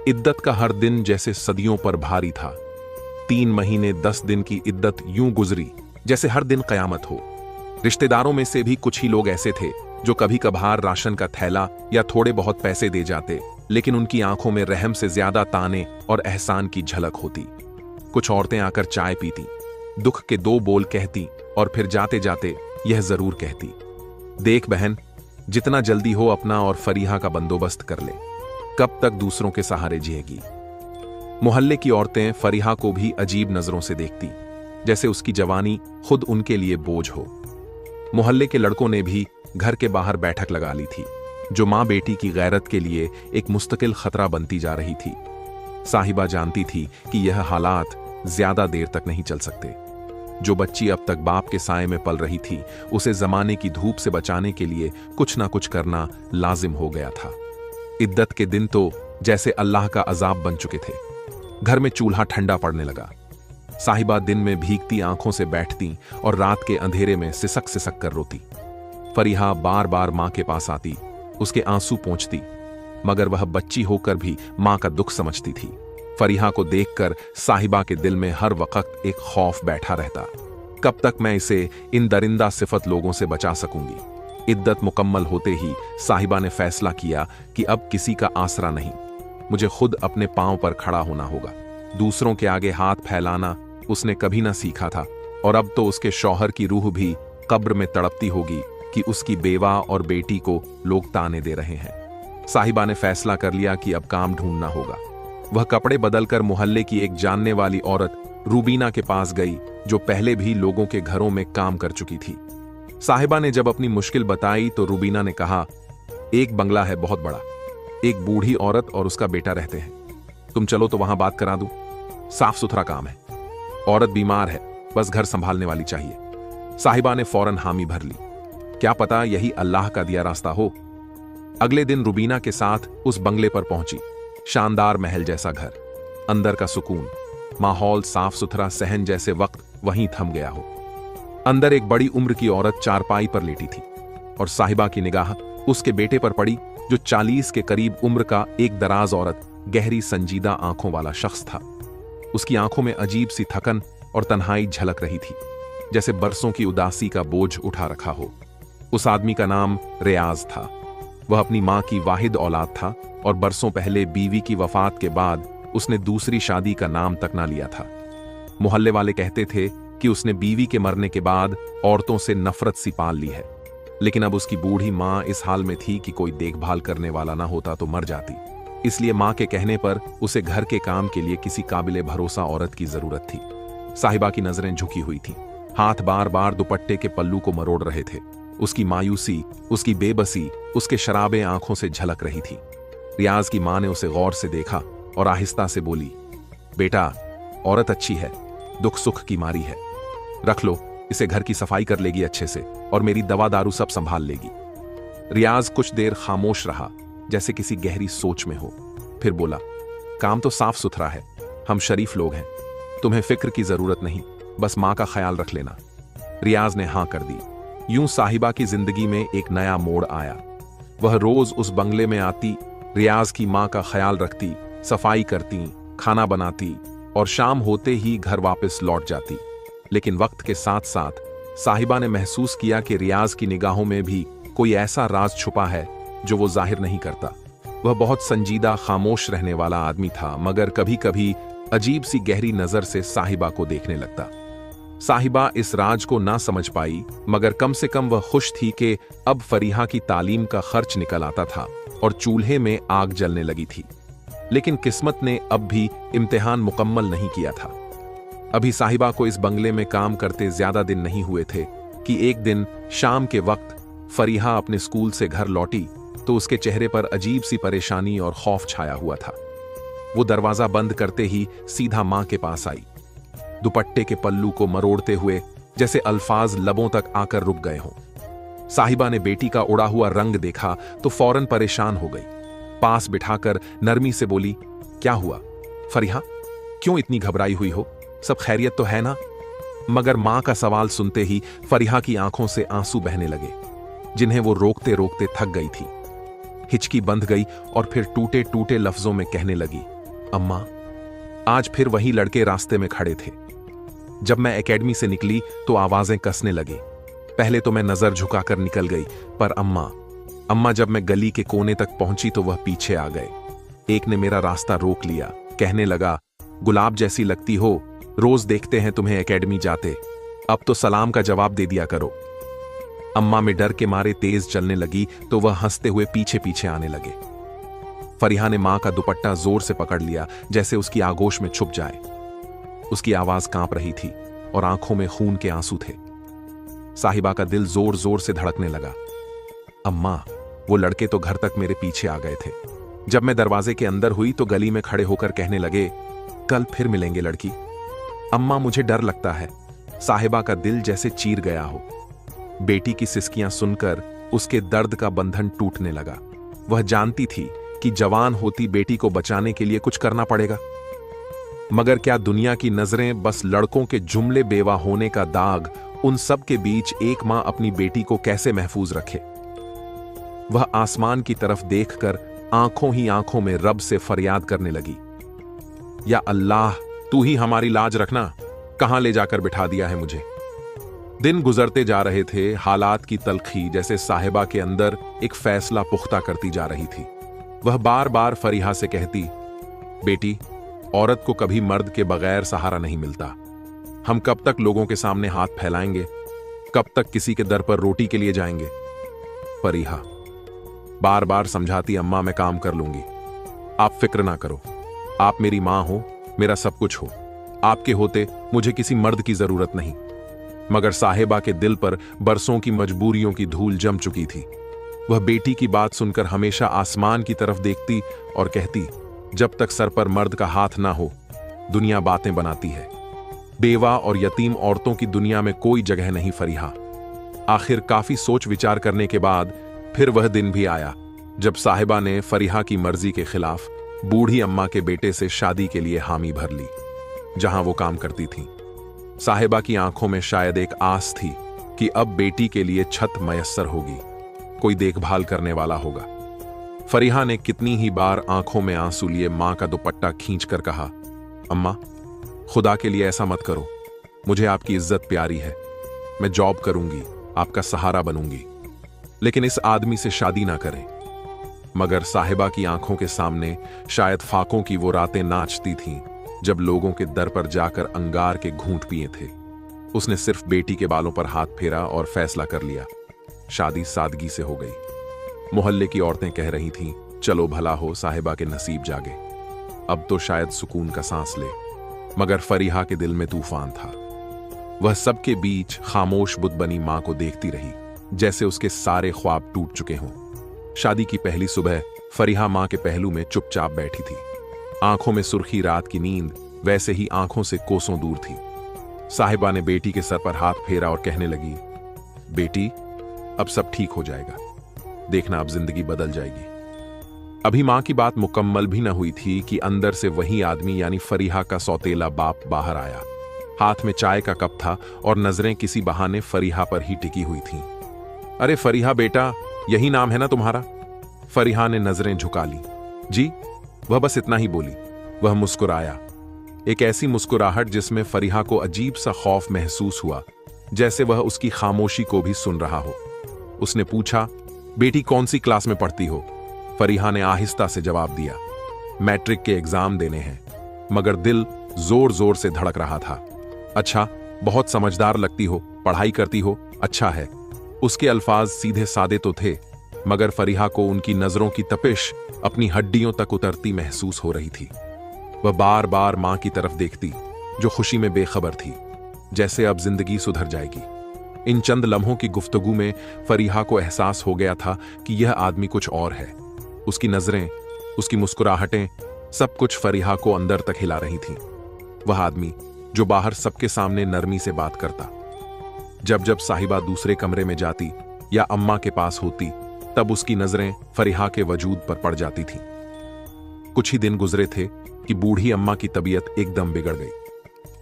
A: इद्दत का हर दिन जैसे सदियों पर भारी था। 3 महीने 10 दिन की इद्दत यूं गुजरी जैसे हर दिन कयामत हो। रिश्तेदारों में से भी कुछ ही लोग ऐसे थे जो कभी कभार राशन का थैला या थोड़े बहुत पैसे दे जाते, लेकिन उनकी आंखों में रहम से ज्यादा ताने और एहसान की झलक होती। कुछ औरतें आकर चाय पीती, दुख के 2 बोल कहती और फिर जाते जाते यह जरूर कहती, देख बहन, जितना जल्दी हो अपना और फरीहा का बंदोबस्त कर ले, कब तक दूसरों के सहारे जिएगी। मोहल्ले की औरतें फरीहा को भी अजीब नजरों से देखती, जैसे उसकी जवानी खुद उनके लिए बोझ हो। मोहल्ले के लड़कों ने भी घर के बाहर बैठक लगा ली थी, जो मां बेटी की गैरत के लिए एक मुस्तकिल खतरा बनती जा रही थी। साहिबा जानती थी कि यह हालात ज्यादा देर तक नहीं चल सकते। जो बच्ची अब तक बाप के साए में पल रही थी, उसे जमाने की धूप से बचाने के लिए कुछ ना कुछ करना लाजिम हो गया था। इद्दत के दिन तो जैसे अल्लाह का अजाब बन चुके थे। घर में चूल्हा ठंडा पड़ने लगा। साहिबा दिन में भीगती आंखों से बैठती और रात के अंधेरे में सिसक सिसक कर रोती। फरीहा बार बार मां के पास आती, उसके आंसू पोंछती, मगर वह बच्ची होकर भी मां का दुख समझती थी। फरीहा को देखकर साहिबा के दिल में हर वक्त एक खौफ बैठा रहता, कब तक मैं इसे इन दरिंदा सिफत लोगों से बचा सकूंगी। इद्दत मुकम्मल होते ही साहिबा ने फैसला किया कि अब किसी का आसरा नहीं, मुझे खुद अपने पांव पर खड़ा होना होगा। दूसरों के आगे हाथ फैलाना उसने कभी ना सीखा था, और अब तो उसके शौहर की रूह भी कब्र में तड़पती होगी कि उसकी बेवा और बेटी को लोग ताने दे रहे हैं। साहिबा ने फैसला कर लिया कि अब काम ढूंढना होगा। वह कपड़े बदलकर मोहल्ले की एक जानने वाली औरत रूबीना के पास गई, जो पहले भी लोगों के घरों में काम कर चुकी थी। साहिबा ने जब अपनी मुश्किल बताई तो रूबीना ने कहा, एक बंगला है बहुत बड़ा, एक बूढ़ी औरत और उसका बेटा रहते हैं, तुम चलो तो वहां बात करा दूं। साफ सुथरा काम है, औरत बीमार है, बस घर संभालने वाली चाहिए। साहिबा ने फौरन हामी भर ली, क्या पता यही अल्लाह का दिया रास्ता हो। अगले दिन रूबीना के साथ उस बंगले पर पहुंची। शानदार महल जैसा घर, अंदर का सुकून, माहौल साफ सुथरा, सहन जैसे वक्त वहीं थम गया हो। अंदर एक बड़ी उम्र की औरत चारपाई पर लेटी थी और साहिबा की निगाह उसके बेटे पर पड़ी, जो 40 के करीब उम्र का एक दराज औरत, गहरी संजीदा आंखों वाला शख्स था। उसकी आंखों में अजीब सी थकन और तन्हाई झलक रही थी, जैसे बरसों की उदासी का बोझ उठा रखा हो। उस आदमी का नाम रियाज था। वह अपनी मां की वाहिद औलाद था और बरसों पहले बीवी की वफात के बाद उसने दूसरी शादी का नाम तक ना लिया था। मोहल्ले वाले कहते थे कि उसने बीवी के मरने के बाद औरतों से नफरत सी पाल ली है, लेकिन अब उसकी बूढ़ी मां इस हाल में थी कि कोई देखभाल करने वाला ना होता तो मर जाती। इसलिए मां के कहने पर उसे घर के काम के लिए किसी काबिले भरोसा औरत की जरूरत थी। साहिबा की नजरें झुकी हुई थीं, हाथ बार बार दुपट्टे के पल्लू को मरोड़ रहे थे। उसकी मायूसी, उसकी बेबसी उसके शराबे आंखों से झलक रही थी। रियाज की मां ने उसे गौर से देखा और आहिस्ता से बोली, बेटा, औरत अच्छी है, दुख सुख की मारी है, रख लो इसे, घर की सफाई कर लेगी अच्छे से और मेरी दवा दारू सब संभाल लेगी। रियाज कुछ देर खामोश रहा, जैसे किसी गहरी सोच में हो, फिर बोला, काम तो साफ सुथरा है, हम शरीफ लोग हैं, तुम्हें फिक्र की जरूरत नहीं, बस मां का ख्याल रख लेना। रियाज ने हां कर दी। यूं साहिबा की जिंदगी में एक नया मोड़ आया। वह रोज उस बंगले में आती, रियाज की मां का ख्याल रखती, सफाई करती, खाना बनाती और शाम होते ही घर वापस लौट जाती। लेकिन वक्त के साथ साथ साहिबा ने महसूस किया कि रियाज की निगाहों में भी कोई ऐसा राज छुपा है जो वो जाहिर नहीं करता। वह बहुत संजीदा, खामोश रहने वाला आदमी था, मगर कभी कभी अजीब सी गहरी नजर से साहिबा को देखने लगता। साहिबा इस राज को ना समझ पाई, मगर कम से कम वह खुश थी कि अब फरीहा की तालीम का खर्च निकल आता था और चूल्हे में आग जलने लगी थी। लेकिन किस्मत ने अब भी इम्तिहान मुकम्मल नहीं किया था। अभी साहिबा को इस बंगले में काम करते ज्यादा दिन नहीं हुए थे कि एक दिन शाम के वक्त फरीहा अपने स्कूल से घर लौटी तो उसके चेहरे पर अजीब सी परेशानी और खौफ छाया हुआ था। वो दरवाजा बंद करते ही सीधा मां के पास आई, दुपट्टे के पल्लू को मरोड़ते हुए जैसे अल्फाज लबों तक आकर रुक गए हों। साहिबा ने बेटी का उड़ा हुआ रंग देखा तो फौरन परेशान हो गई। पास बिठाकर नरमी से बोली, क्या हुआ फरीहा, क्यों इतनी घबराई हुई हो, सब खैरियत तो है ना? मगर मां का सवाल सुनते ही फरीहा की आंखों से आंसू बहने लगे, जिन्हें वो रोकते रोकते थक गई थी। हिचकी बंध गई और फिर टूटे टूटे लफ्जों में कहने लगी, अम्मा। आज फिर वही लड़के रास्ते में खड़े थे। जब मैं एकेडमी से निकली तो आवाजें कसने लगी। पहले तो मैं नजर झुकाकर निकल गई, पर अम्मा जब मैं गली के कोने तक पहुंची तो वह पीछे आ गए। एक ने मेरा रास्ता रोक लिया, कहने लगा, गुलाब जैसी लगती हो, रोज देखते हैं तुम्हें एकेडमी जाते, अब तो सलाम का जवाब दे दिया करो। अम्मा में डर के मारे तेज चलने लगी तो वह हंसते हुए पीछे पीछे आने लगे। फरीहा ने मां का दुपट्टा जोर से पकड़ लिया, जैसे उसकी आगोश में छुप जाए। उसकी आवाज कांप रही थी और आंखों में खून के आंसू थे। साहिबा का दिल जोर जोर से धड़कने लगा। अम्मा, वो लड़के तो घर तक मेरे पीछे आ गए थे। जब मैं दरवाजे के अंदर हुई तो गली में खड़े होकर कहने लगे, कल फिर मिलेंगे लड़की। अम्मा, मुझे डर लगता है। साहिबा का दिल जैसे चीर गया हो। बेटी की सिसकियां सुनकर उसके दर्द का बंधन टूटने लगा। वह जानती थी कि जवान होती बेटी को बचाने के लिए कुछ करना पड़ेगा, मगर क्या दुनिया की नजरें बस लड़कों के जुमले बेवा होने का दाग, उन सब के बीच एक मां अपनी बेटी को कैसे महफूज रखे। वह आसमान की तरफ देखकर आंखों ही आंखों में रब से फरियाद करने लगी, या अल्लाह, तू ही हमारी लाज रखना, कहां ले जाकर बिठा दिया है मुझे। दिन गुजरते जा रहे थे। हालात की तलखी जैसे साहिबा के अंदर एक फैसला पुख्ता करती जा रही थी। वह बार बार फरीहा से कहती, बेटी, औरत को कभी मर्द के बगैर सहारा नहीं मिलता। हम कब तक लोगों के सामने हाथ फैलाएंगे, कब तक किसी के दर पर रोटी के लिए जाएंगे। फरीहा बार बार समझाती, अम्मा मैं काम कर लूंगी, आप फिक्र ना करो, आप मेरी मां हो, मेरा सब कुछ हो, आपके होते मुझे किसी मर्द की जरूरत नहीं। मगर साहिबा के दिल पर बरसों की मजबूरियों की धूल जम चुकी थी। वह बेटी की बात सुनकर हमेशा आसमान की तरफ देखती और कहती, जब तक सर पर मर्द का हाथ ना हो, दुनिया बातें बनाती है। बेवा और यतीम औरतों की दुनिया में कोई जगह नहीं फरीहा। आखिर काफी सोच विचार करने के बाद फिर वह दिन भी आया जब साहिबा ने फरीहा की मर्जी के खिलाफ बूढ़ी अम्मा के बेटे से शादी के लिए हामी भर ली, जहां वो काम करती थी। साहिबा की आंखों में शायद एक आस थी कि अब बेटी के लिए छत मयस्सर होगी, कोई देखभाल करने वाला होगा। फरीहा ने कितनी ही बार आंखों में आंसू लिए मां का दुपट्टा खींचकर कहा, अम्मा, खुदा के लिए ऐसा मत करो, मुझे आपकी इज्जत प्यारी है, मैं जॉब करूंगी, आपका सहारा बनूंगी, लेकिन इस आदमी से शादी ना करें। मगर साहिबा की आंखों के सामने शायद फाकों की वो रातें नाचती थीं जब लोगों के दर पर जाकर अंगार के घूंट पिए थे। उसने सिर्फ बेटी के बालों पर हाथ फेरा और फैसला कर लिया। शादी सादगी से हो गई। मोहल्ले की औरतें कह रही थीं, चलो भला हो साहिबा के नसीब जागे, अब तो शायद सुकून का सांस ले। मगर फरीहा के दिल में तूफान था। वह सबके बीच खामोश बुत बनी मां को देखती रही, जैसे उसके सारे ख्वाब टूट चुके हों। शादी की पहली सुबह फरीहा मां के पहलू में चुपचाप बैठी थी। आंखों में सुर्खी रात की नींद वैसे ही आंखों से कोसों दूर थी। साहिबा ने बेटी के सर पर हाथ फेरा और कहने लगी, बेटी, अब सब ठीक हो जाएगा, देखना अब जिंदगी बदल जाएगी। अभी मां की बात मुकम्मल भी न हुई थी कि अंदर से वही आदमी यानी फरीहा का सौतेला बाप बाहर आया। हाथ में चाय का कप था और नजरें किसी बहाने फरीहा पर ही टिकी हुई थीं। अरे फरीहा बेटा, यही नाम है ना तुम्हारा? फरीहा ने नजरें झुका ली। जी, वह बस इतना ही बोली। वह मुस्कुराया, एक ऐसी मुस्कुराहट जिसमें फरीहा को अजीब सा खौफ महसूस हुआ, जैसे वह उसकी खामोशी को भी सुन रहा हो। उसने पूछा, बेटी कौन सी क्लास में पढ़ती हो? फरीहा ने आहिस्ता से जवाब दिया, मैट्रिक के एग्जाम देने हैं। मगर दिल जोर जोर से धड़क रहा था। अच्छा, बहुत समझदार लगती हो, पढ़ाई करती हो, अच्छा है। उसके अल्फाज सीधे सादे तो थे, मगर फरीहा को उनकी नजरों की तपिश अपनी हड्डियों तक उतरती महसूस हो रही थी। वह बार बार मां की तरफ देखती, जो खुशी में बेखबर थी, जैसे अब जिंदगी सुधर जाएगी। इन चंद लम्हों की गुफ्तगू में फरीहा को एहसास हो गया था कि यह आदमी कुछ और है। उसकी नजरें, उसकी मुस्कुराहटें, सब कुछ फरीहा को अंदर तक हिला रही थीं। वह आदमी जो बाहर सबके सामने नरमी से बात करता। जब जब साहिबा दूसरे कमरे में जाती या अम्मा के पास होती, तब उसकी नजरें फरीहा के वजूद पर पड़ जाती थीं। कुछ ही दिन गुजरे थे कि बूढ़ी अम्मा की तबीयत एकदम बिगड़ गई।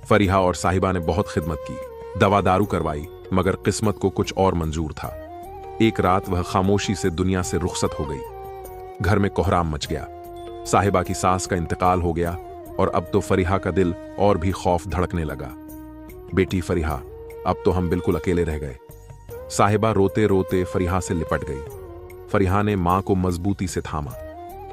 A: फरीहा और साहिबा ने बहुत खिदमत की, दवा दारू करवाई, मगर किस्मत को कुछ और मंजूर था। एक रात वह खामोशी से दुनिया से रुखसत हो गई। घर में कोहराम मच गया। साहिबा की सास का इंतकाल हो गया और अब तो फरीहा का दिल और भी खौफ धड़कने लगा। बेटी फरीहा, अब तो हम बिल्कुल अकेले रह गए। साहिबा रोते रोते फरीहा से लिपट गई। फरीहा ने मां को मजबूती से थामा,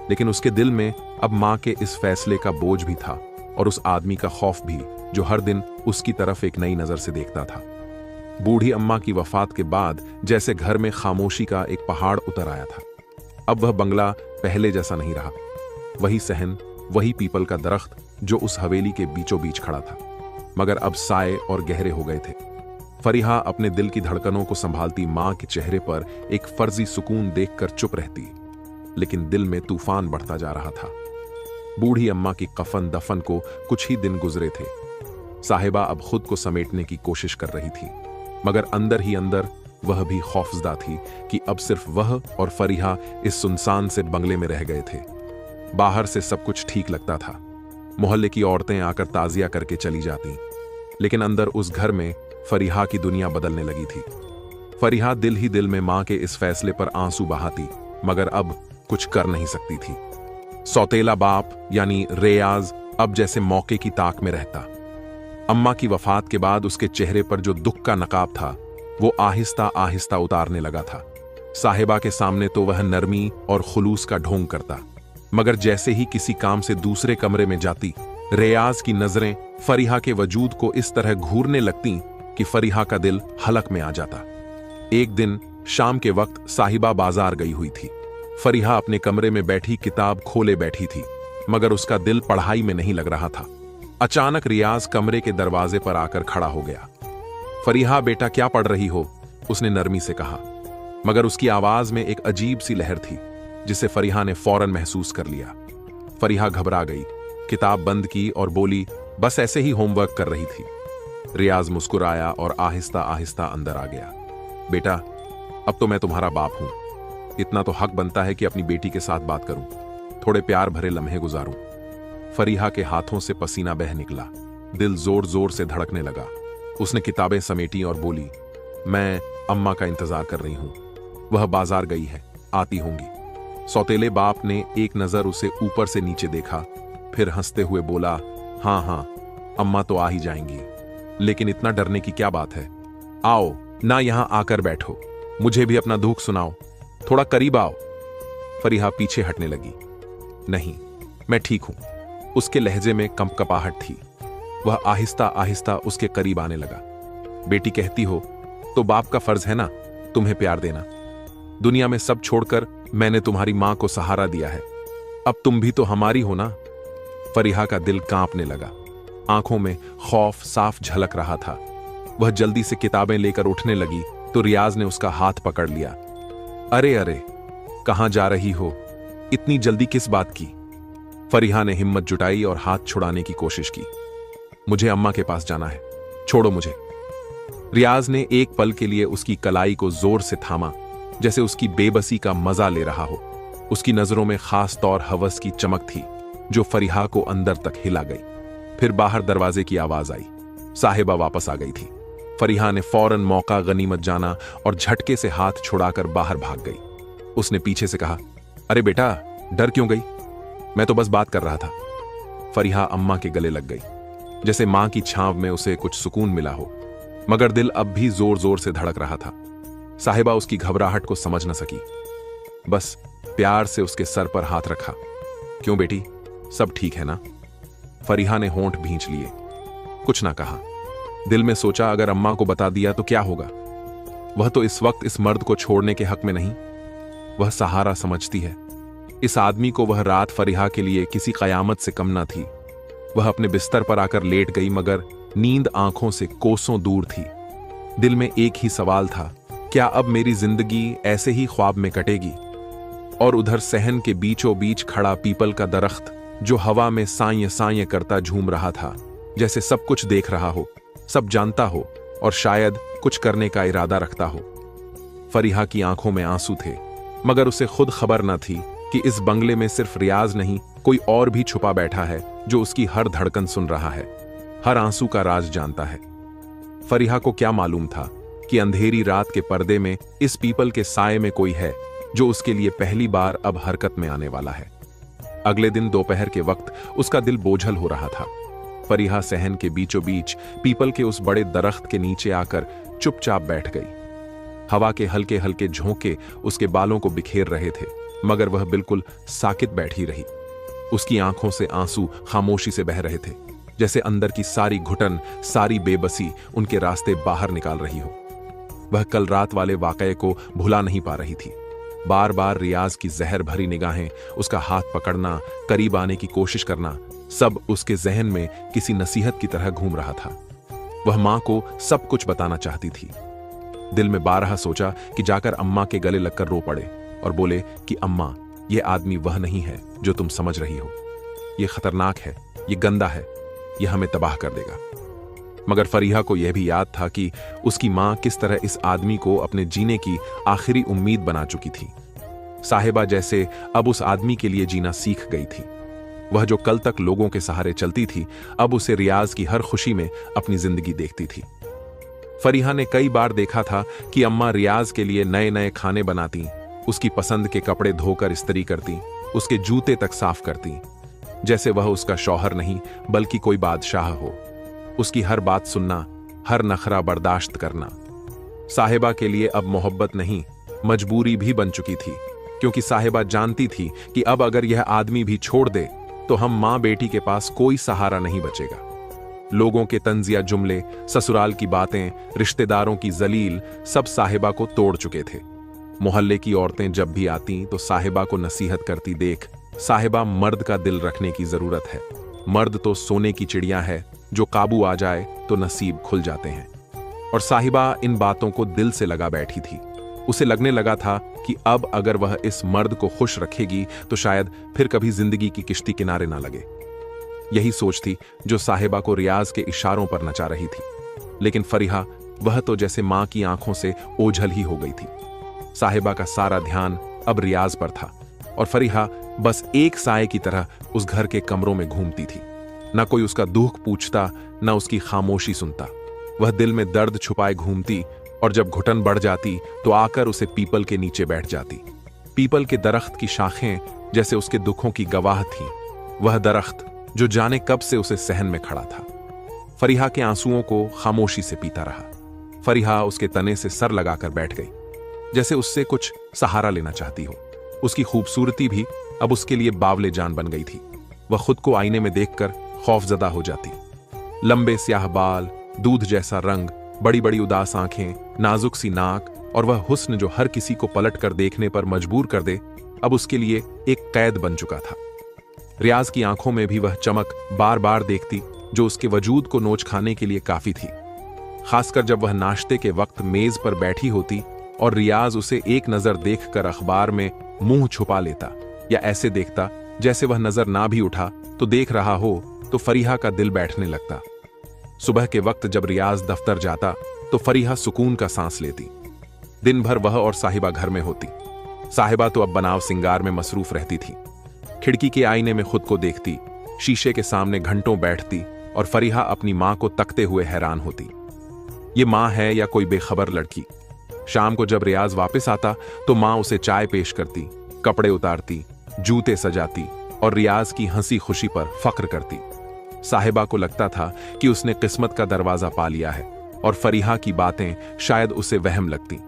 A: लेकिन उसके दिल में अब मां के इस फैसले का बोझ भी था और उस आदमी का खौफ भी जो हर दिन उसकी तरफ एक नई नजर से देखता था। बूढ़ी अम्मा की वफात के बाद जैसे घर में खामोशी का एक पहाड़ उतर आया था। अब वह बंगला पहले जैसा नहीं रहा। वही सहन, वही पीपल का दरख्त जो उस हवेली के बीचों बीच खड़ा था, मगर अब साए और गहरे हो गए थे। फरीहा अपने दिल की धड़कनों को संभालती मां के चेहरे पर एक फर्जी सुकून देखकर चुप रहती, लेकिन दिल में तूफान बढ़ता जा रहा था। बूढ़ी अम्मा की कफन दफन को कुछ ही दिन गुजरे थे। साहिबा अब खुद को समेटने की कोशिश कर रही थी, मगर अंदर ही अंदर वह भी खौफजदा थी कि अब सिर्फ वह और फरीहा इस सुनसान से बंगले में रह गए थे। बाहर से सब कुछ ठीक लगता था। मोहल्ले की औरतें आकर ताजिया करके चली जाती, लेकिन अंदर उस घर में फरीहा की दुनिया बदलने लगी थी। फरीहा दिल ही दिल में मां के इस फैसले पर आंसू बहाती, मगर अब कुछ कर नहीं सकती थी। सौतेला बाप यानी रेयाज अब जैसे मौके की ताक में रहता। अम्मा की वफात के बाद उसके चेहरे पर जो दुख का नकाब था वो आहिस्ता आहिस्ता उतारने लगा था। साहिबा के सामने तो वह नरमी और खुलूस का ढोंग करता, मगर जैसे ही किसी काम से दूसरे कमरे में जाती, रेयाज की नजरें फरीहा के वजूद को इस तरह घूरने लगती कि फरीहा का दिल हलक में आ जाता। एक दिन शाम के वक्त साहिबा बाजार गई हुई थी। फरीहा अपने कमरे में बैठी किताब खोले बैठी थी, मगर उसका दिल पढ़ाई में नहीं लग रहा था। अचानक रियाज कमरे के दरवाजे पर आकर खड़ा हो गया। फरीहा, बेटा क्या पढ़ रही हो? उसने नरमी से कहा, मगर उसकी आवाज में एक अजीब सी लहर थी जिसे फरीहा ने फौरन महसूस कर लिया। फरीहा घबरा गई, किताब बंद की और बोली, बस ऐसे ही होमवर्क कर रही थी। रियाज मुस्कुराया और आहिस्ता आहिस्ता अंदर आ गया। बेटा, अब तो मैं तुम्हारा बाप हूं। इतना तो हक बनता है कि अपनी बेटी के साथ बात करूं, थोड़े प्यार भरे लम्हे गुजारूं। फरीहा के हाथों से पसीना बह निकला, दिल जोर जोर से धड़कने लगा। उसने किताबें समेटी और बोली, मैं अम्मा का इंतजार कर रही हूं। वह बाजार गई है, आती होंगी। सौतेले बाप ने एक नजर उसे ऊपर से नीचे देखा, फिर हंसते हुए बोला, हाँ हाँ, अम्मा तो आ ही जाएंगी, लेकिन इतना डरने की क्या बात है। आओ ना, यहां आकर बैठो, मुझे भी अपना दुख सुनाओ, थोड़ा करीब आओ। फरीहा पीछे हटने लगी। नहीं, मैं ठीक हूं। उसके लहजे में कंपकपाहट थी। वह आहिस्ता आहिस्ता उसके करीब आने लगा। बेटी, कहती हो तो बाप का फर्ज है ना तुम्हें प्यार देना। दुनिया में सब छोड़कर मैंने तुम्हारी मां को सहारा दिया है, अब तुम भी तो हमारी हो ना। फरीहा का दिल कांपने लगा, आंखों में खौफ साफ झलक रहा था। वह जल्दी से किताबें लेकर उठने लगी तो रियाज ने उसका हाथ पकड़ लिया। अरे अरे, कहां जा रही हो? इतनी जल्दी किस बात की? फरीहा ने हिम्मत जुटाई और हाथ छुड़ाने की कोशिश की। मुझे अम्मा के पास जाना है, छोड़ो मुझे। रियाज ने एक पल के लिए उसकी कलाई को जोर से थामा, जैसे उसकी बेबसी का मजा ले रहा हो। उसकी नजरों में खास तौर हवस की चमक थी जो फरीहा को अंदर तक हिला गई। फिर बाहर दरवाजे की आवाज आई। साहिबा वापस आ गई थी। फरीहा ने फौरन मौका गनीमत जाना और झटके से हाथ छुड़ाकर बाहर भाग गई। उसने पीछे से कहा, अरे बेटा, डर क्यों गई? मैं तो बस बात कर रहा था। फरीहा अम्मा के गले लग गई, जैसे मां की छांव में उसे कुछ सुकून मिला हो, मगर दिल अब भी जोर जोर से धड़क रहा था। साहिबा उसकी घबराहट को समझ न सकी, बस प्यार से उसके सर पर हाथ रखा। क्यों बेटी, सब ठीक है ना? फरीहा ने होंठ भींच लिए, कुछ ना कहा। दिल में सोचा, अगर अम्मा को बता दिया तो क्या होगा? वह तो इस वक्त इस मर्द को छोड़ने के हक में नहीं। वह सहारा समझती है। इस आदमी को वह रात फरीहा के लिए किसी कयामत से कम ना थी। वह अपने बिस्तर पर आकर लेट गई, मगर नींद आंखों से कोसों दूर थी। दिल में एक ही सवाल था, क्या अब मेरी जिंदगी ऐसे ही ख्वाब में कटेगी? और उधर सहन के बीचों बीच खड़ा पीपल का दरख्त जो हवा में साये साये करता झूम रहा था, जैसे सब कुछ देख रहा हो, सब जानता हो और शायद कुछ करने का इरादा रखता हो। फरीहा की आंखों में आंसू थे, मगर उसे खुद खबर न थी कि इस बंगले में सिर्फ रियाज नहीं, कोई और भी छुपा बैठा है जो उसकी हर धड़कन सुन रहा है, हर आंसू का राज जानता है। फरीहा को क्या मालूम था कि अंधेरी रात के पर्दे में इस पीपल के साये में कोई है जो उसके लिए पहली बार अब हरकत में आने वाला है। अगले दिन दोपहर के वक्त उसका दिल बोझल हो रहा था। फरीहा सहन के बीचों बीच पीपल के उस बड़े दरख्त के नीचे आकर चुपचाप बैठ गई। हवा के हल्के हल्के झोंके उसके बालों को बिखेर रहे थे, मगर वह बिल्कुल साकित बैठी रही। उसकी आंखों से आंसू खामोशी से बह रहे थे, जैसे अंदर की सारी घुटन, सारी बेबसी उनके रास्ते बाहर निकाल रही हो। वह कल रात वाले वाकये को भुला नहीं पा रही थी। बार बार रियाज की जहर भरी निगाहें, उसका हाथ पकड़ना, करीब आने की कोशिश करना, सब उसके जहन में किसी नसीहत की तरह घूम रहा था। वह मां को सब कुछ बताना चाहती थी। दिल में बारहा सोचा कि जाकर अम्मा के गले लगकर रो पड़े और बोले कि अम्मा, यह आदमी वह नहीं है जो तुम समझ रही हो। यह खतरनाक है, यह गंदा है, यह हमें तबाह कर देगा। मगर फरीहा को यह भी याद था कि उसकी मां किस तरह इस आदमी को अपने जीने की आखिरी उम्मीद बना चुकी थी। साहिबा जैसे अब उस आदमी के लिए जीना सीख गई थी। वह जो कल तक लोगों के सहारे चलती थी, अब उसे रियाज की हर खुशी में अपनी जिंदगी देखती थी। फरीहा ने कई बार देखा था कि अम्मा रियाज के लिए नए नए खाने बनाती, उसकी पसंद के कपड़े धोकर इस्त्री करती, उसके जूते तक साफ करती, जैसे वह उसका शौहर नहीं बल्कि कोई बादशाह हो। उसकी हर बात सुनना, हर नखरा बर्दाश्त करना। साहिबा के लिए अब मोहब्बत नहीं, मजबूरी भी बन चुकी थी, क्योंकि साहिबा जानती थी कि अब अगर यह आदमी भी छोड़ दे तो हम मां बेटी के पास कोई सहारा नहीं बचेगा। लोगों के तंजिया जुमले, ससुराल की बातें, रिश्तेदारों की जलील, सब साहिबा को तोड़ चुके थे। मोहल्ले की औरतें जब भी आती तो साहिबा को नसीहत करती देख, साहिबा, मर्द का दिल रखने की जरूरत है। मर्द तो सोने की चिड़िया है, जो काबू आ जाए तो नसीब खुल जाते हैं। और साहिबा इन बातों को दिल से लगा बैठी थी। उसे लगने लगा था कि अब अगर वह इस मर्द को खुश रखेगी तो शायद फिर कभी जिंदगी की किश्ती किनारे ना लगे। यही सोच थी जो साहिबा को रियाज के इशारों पर नचा रही थी। लेकिन फरीहा, वह तो जैसे मां की आंखों से ओझल ही हो गई थी। साहिबा का सारा ध्यान अब रियाज पर था और फरीहा बस एक साए की तरह उस घर के कमरों में घूमती थी। न कोई उसका दुख पूछता, न उसकी खामोशी सुनता। वह दिल में दर्द छुपाए घूमती और जब घुटन बढ़ जाती तो आकर उसे पीपल के नीचे बैठ जाती। पीपल के दरख्त की शाखें जैसे उसके दुखों की गवाह थीं। वह दरख्त जो जाने कब से उसे सहन में खड़ा था। फरीहा के आंसुओं को खामोशी से पीता रहा। फरीहा उसके तने से सर लगाकर बैठ गई, जैसे उससे कुछ सहारा लेना चाहती हो। उसकी खूबसूरती भी अब उसके लिए बावले जान बन गई थी। वह खुद को आईने में देखकर खौफजदा हो जाती। लंबे स्याह बाल, दूध जैसा रंग, बड़ी बड़ी उदास आंखें, नाजुक सी नाक और वह हुस्न जो हर किसी को पलट कर देखने पर मजबूर कर दे, अब उसके लिए एक कैद बन चुका था। रियाज की आंखों में भी वह चमक बार बार देखती जो उसके वजूद को नोच खाने के लिए काफी थी। खासकर जब वह नाश्ते के वक्त मेज पर बैठी होती और रियाज उसे एक नजर देखकर अखबार में मुंह छुपा लेता या ऐसे देखता जैसे वह नजर ना भी उठा तो देख रहा हो, तो फरीहा का दिल बैठने लगता। सुबह के वक्त जब रियाज दफ्तर जाता तो फरीहा सुकून का सांस लेती। दिन भर वह और साहिबा घर में होती। साहिबा तो अब बनाव सिंगार में मसरूफ रहती थी। खिड़की के आईने में खुद को देखती, शीशे के सामने घंटों बैठती और फरीहा अपनी मां को तकते हुए हैरान होती। ये मां है या कोई बेखबर लड़की? शाम को जब रियाज वापस आता तो मां उसे चाय पेश करती, कपड़े उतारती, जूते सजाती और रियाज की हंसी खुशी पर फक्र करती। साहिबा को लगता था कि उसने किस्मत का दरवाजा पा लिया है और फरीहा की बातें शायद उसे वहम लगती,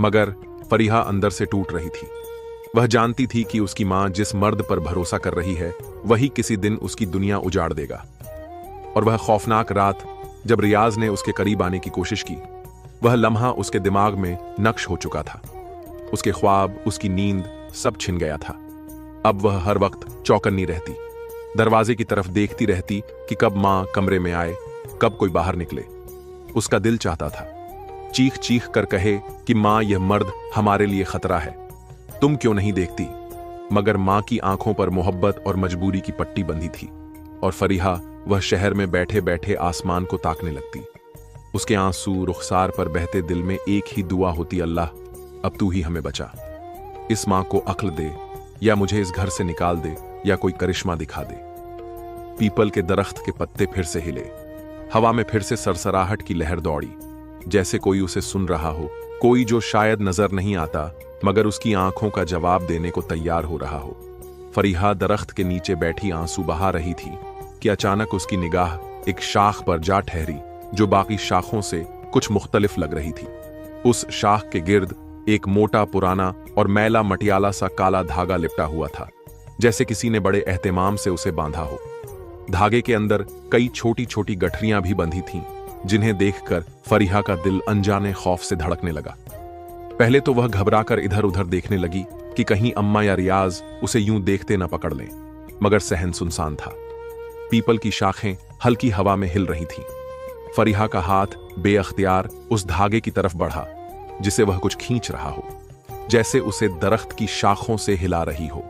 A: मगर फरीहा अंदर से टूट रही थी। वह जानती थी कि उसकी मां जिस मर्द पर भरोसा कर रही है वही किसी दिन उसकी दुनिया उजाड़ देगा। और वह खौफनाक रात जब रियाज ने उसके करीब आने की कोशिश की, वह लम्हा उसके दिमाग में नक्श हो चुका था। उसके ख्वाब, उसकी नींद सब छिन गया था। अब वह हर वक्त चौकन्नी रहती, दरवाजे की तरफ देखती रहती कि कब मां कमरे में आए, कब कोई बाहर निकले। उसका दिल चाहता था चीख चीख कर कहे कि मां, यह मर्द हमारे लिए खतरा है, तुम क्यों नहीं देखती? मगर मां की आंखों पर मोहब्बत और मजबूरी की पट्टी बंधी थी और फरीहा वह शहर में बैठे बैठे आसमान को ताकने लगती। उसके आंसू रुखसार पर बहते दिल में एक ही दुआ होती, अल्लाह अब तू ही हमें बचा। इस मां को अक्ल दे या मुझे इस घर से निकाल दे या कोई करिश्मा दिखा दे। पीपल के दरख्त के पत्ते फिर से हिले, हवा में फिर से सरसराहट की लहर दौड़ी, जैसे कोई उसे सुन रहा हो कोई जो शायद नजर नहीं आता मगर उसकी आंखों का जवाब देने को तैयार हो रहा हो। फरीहा दरख्त के नीचे बैठी आंसू बहा रही थी कि अचानक उसकी निगाह एक शाख पर जा ठहरी जो बाकी शाखों से कुछ मुख्तलिफ लग रही थी। उस शाख के गिर्द एक मोटा पुराना और मैला मटियाला सा काला धागा लिपटा हुआ था, जैसे किसी ने बड़े एहतिमाम से उसे बांधा हो। धागे के अंदर कई छोटी छोटी गठरियां भी बंधी थीं, जिन्हें देखकर फरीहा का दिल अनजाने खौफ से धड़कने लगा। पहले तो वह घबराकर इधर उधर देखने लगी कि कहीं अम्मा या रियाज उसे यूं देखते न पकड़ लें, मगर सहन सुनसान था। पीपल की शाखें हल्की हवा में हिल रही थीं। फरीहा का हाथ बेअख्तियार उस धागे की तरफ बढ़ा जिसे वह कुछ खींच रहा हो, जैसे उसे दरख्त की शाखों से हिला रही हो।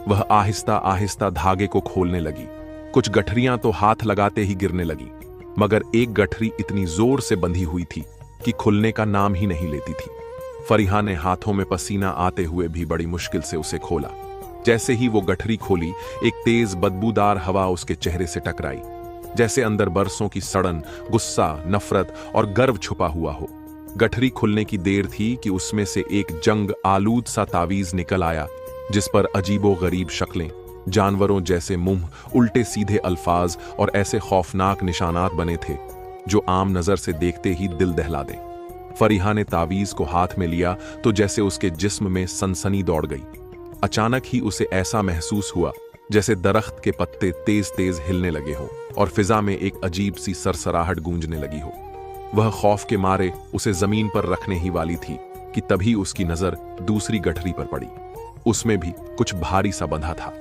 A: वह आहिस्ता आहिस्ता धागे को खोलने लगी। कुछ गठरियां तो हाथ लगाते ही गिरने लगी, मगर एक गठरी इतनी जोर से बंधी हुई थी कि खुलने का नाम ही नहीं लेती थी। फरीहा ने हाथों में पसीना आते हुए भी बड़ी मुश्किल से उसे खोला। जैसे ही वो गठरी खोली, एक तेज बदबूदार हवा उसके चेहरे से टकराई, जैसे अंदर बरसों की सड़न, गुस्सा, नफरत और गर्व छुपा हुआ हो। गठरी खुलने की देर थी कि उसमें से एक जंग आलूद सा तावीज निकल आया, जिस पर अजीबो गरीब शक्लें, जानवरों जैसे मुंह, उल्टे सीधे अल्फाज और ऐसे खौफनाक निशानात बने थे जो आम नजर से देखते ही दिल दहला दें। फरीहा ने तावीज को हाथ में लिया तो जैसे उसके जिस्म में सनसनी दौड़ गई। अचानक ही उसे ऐसा महसूस हुआ जैसे दरख्त के पत्ते तेज तेज हिलने लगे हों और फिजा में एक अजीब सी सरसराहट गूंजने लगी हो। वह खौफ के मारे उसे जमीन पर रखने ही वाली थी कि तभी उसकी नजर दूसरी गठरी पर पड़ी। उसमें भी कुछ भारी सा बंधा था।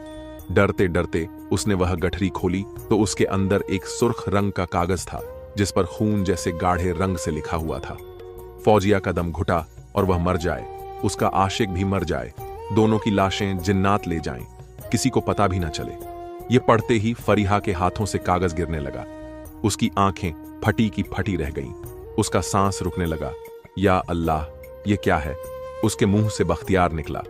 A: डरते डरते उसने वह गठरी खोली तो उसके अंदर एक सुर्ख रंग का कागज था, जिस पर खून जैसे गाढ़े रंग से लिखा हुआ था, फौजिया का दम घुटा और वह मर जाए, उसका आशिक भी मर जाए, दोनों की लाशें जिन्नात ले जाएं, किसी को पता भी ना चले। ये पढ़ते ही फरीहा के हाथों से कागज गिरने लगा। उसकी आंखें फटी की फटी रह गईं। उसका सांस रुकने लगा। या अल्लाह, ये क्या है? उसके मुंह से बख्तियार निकला।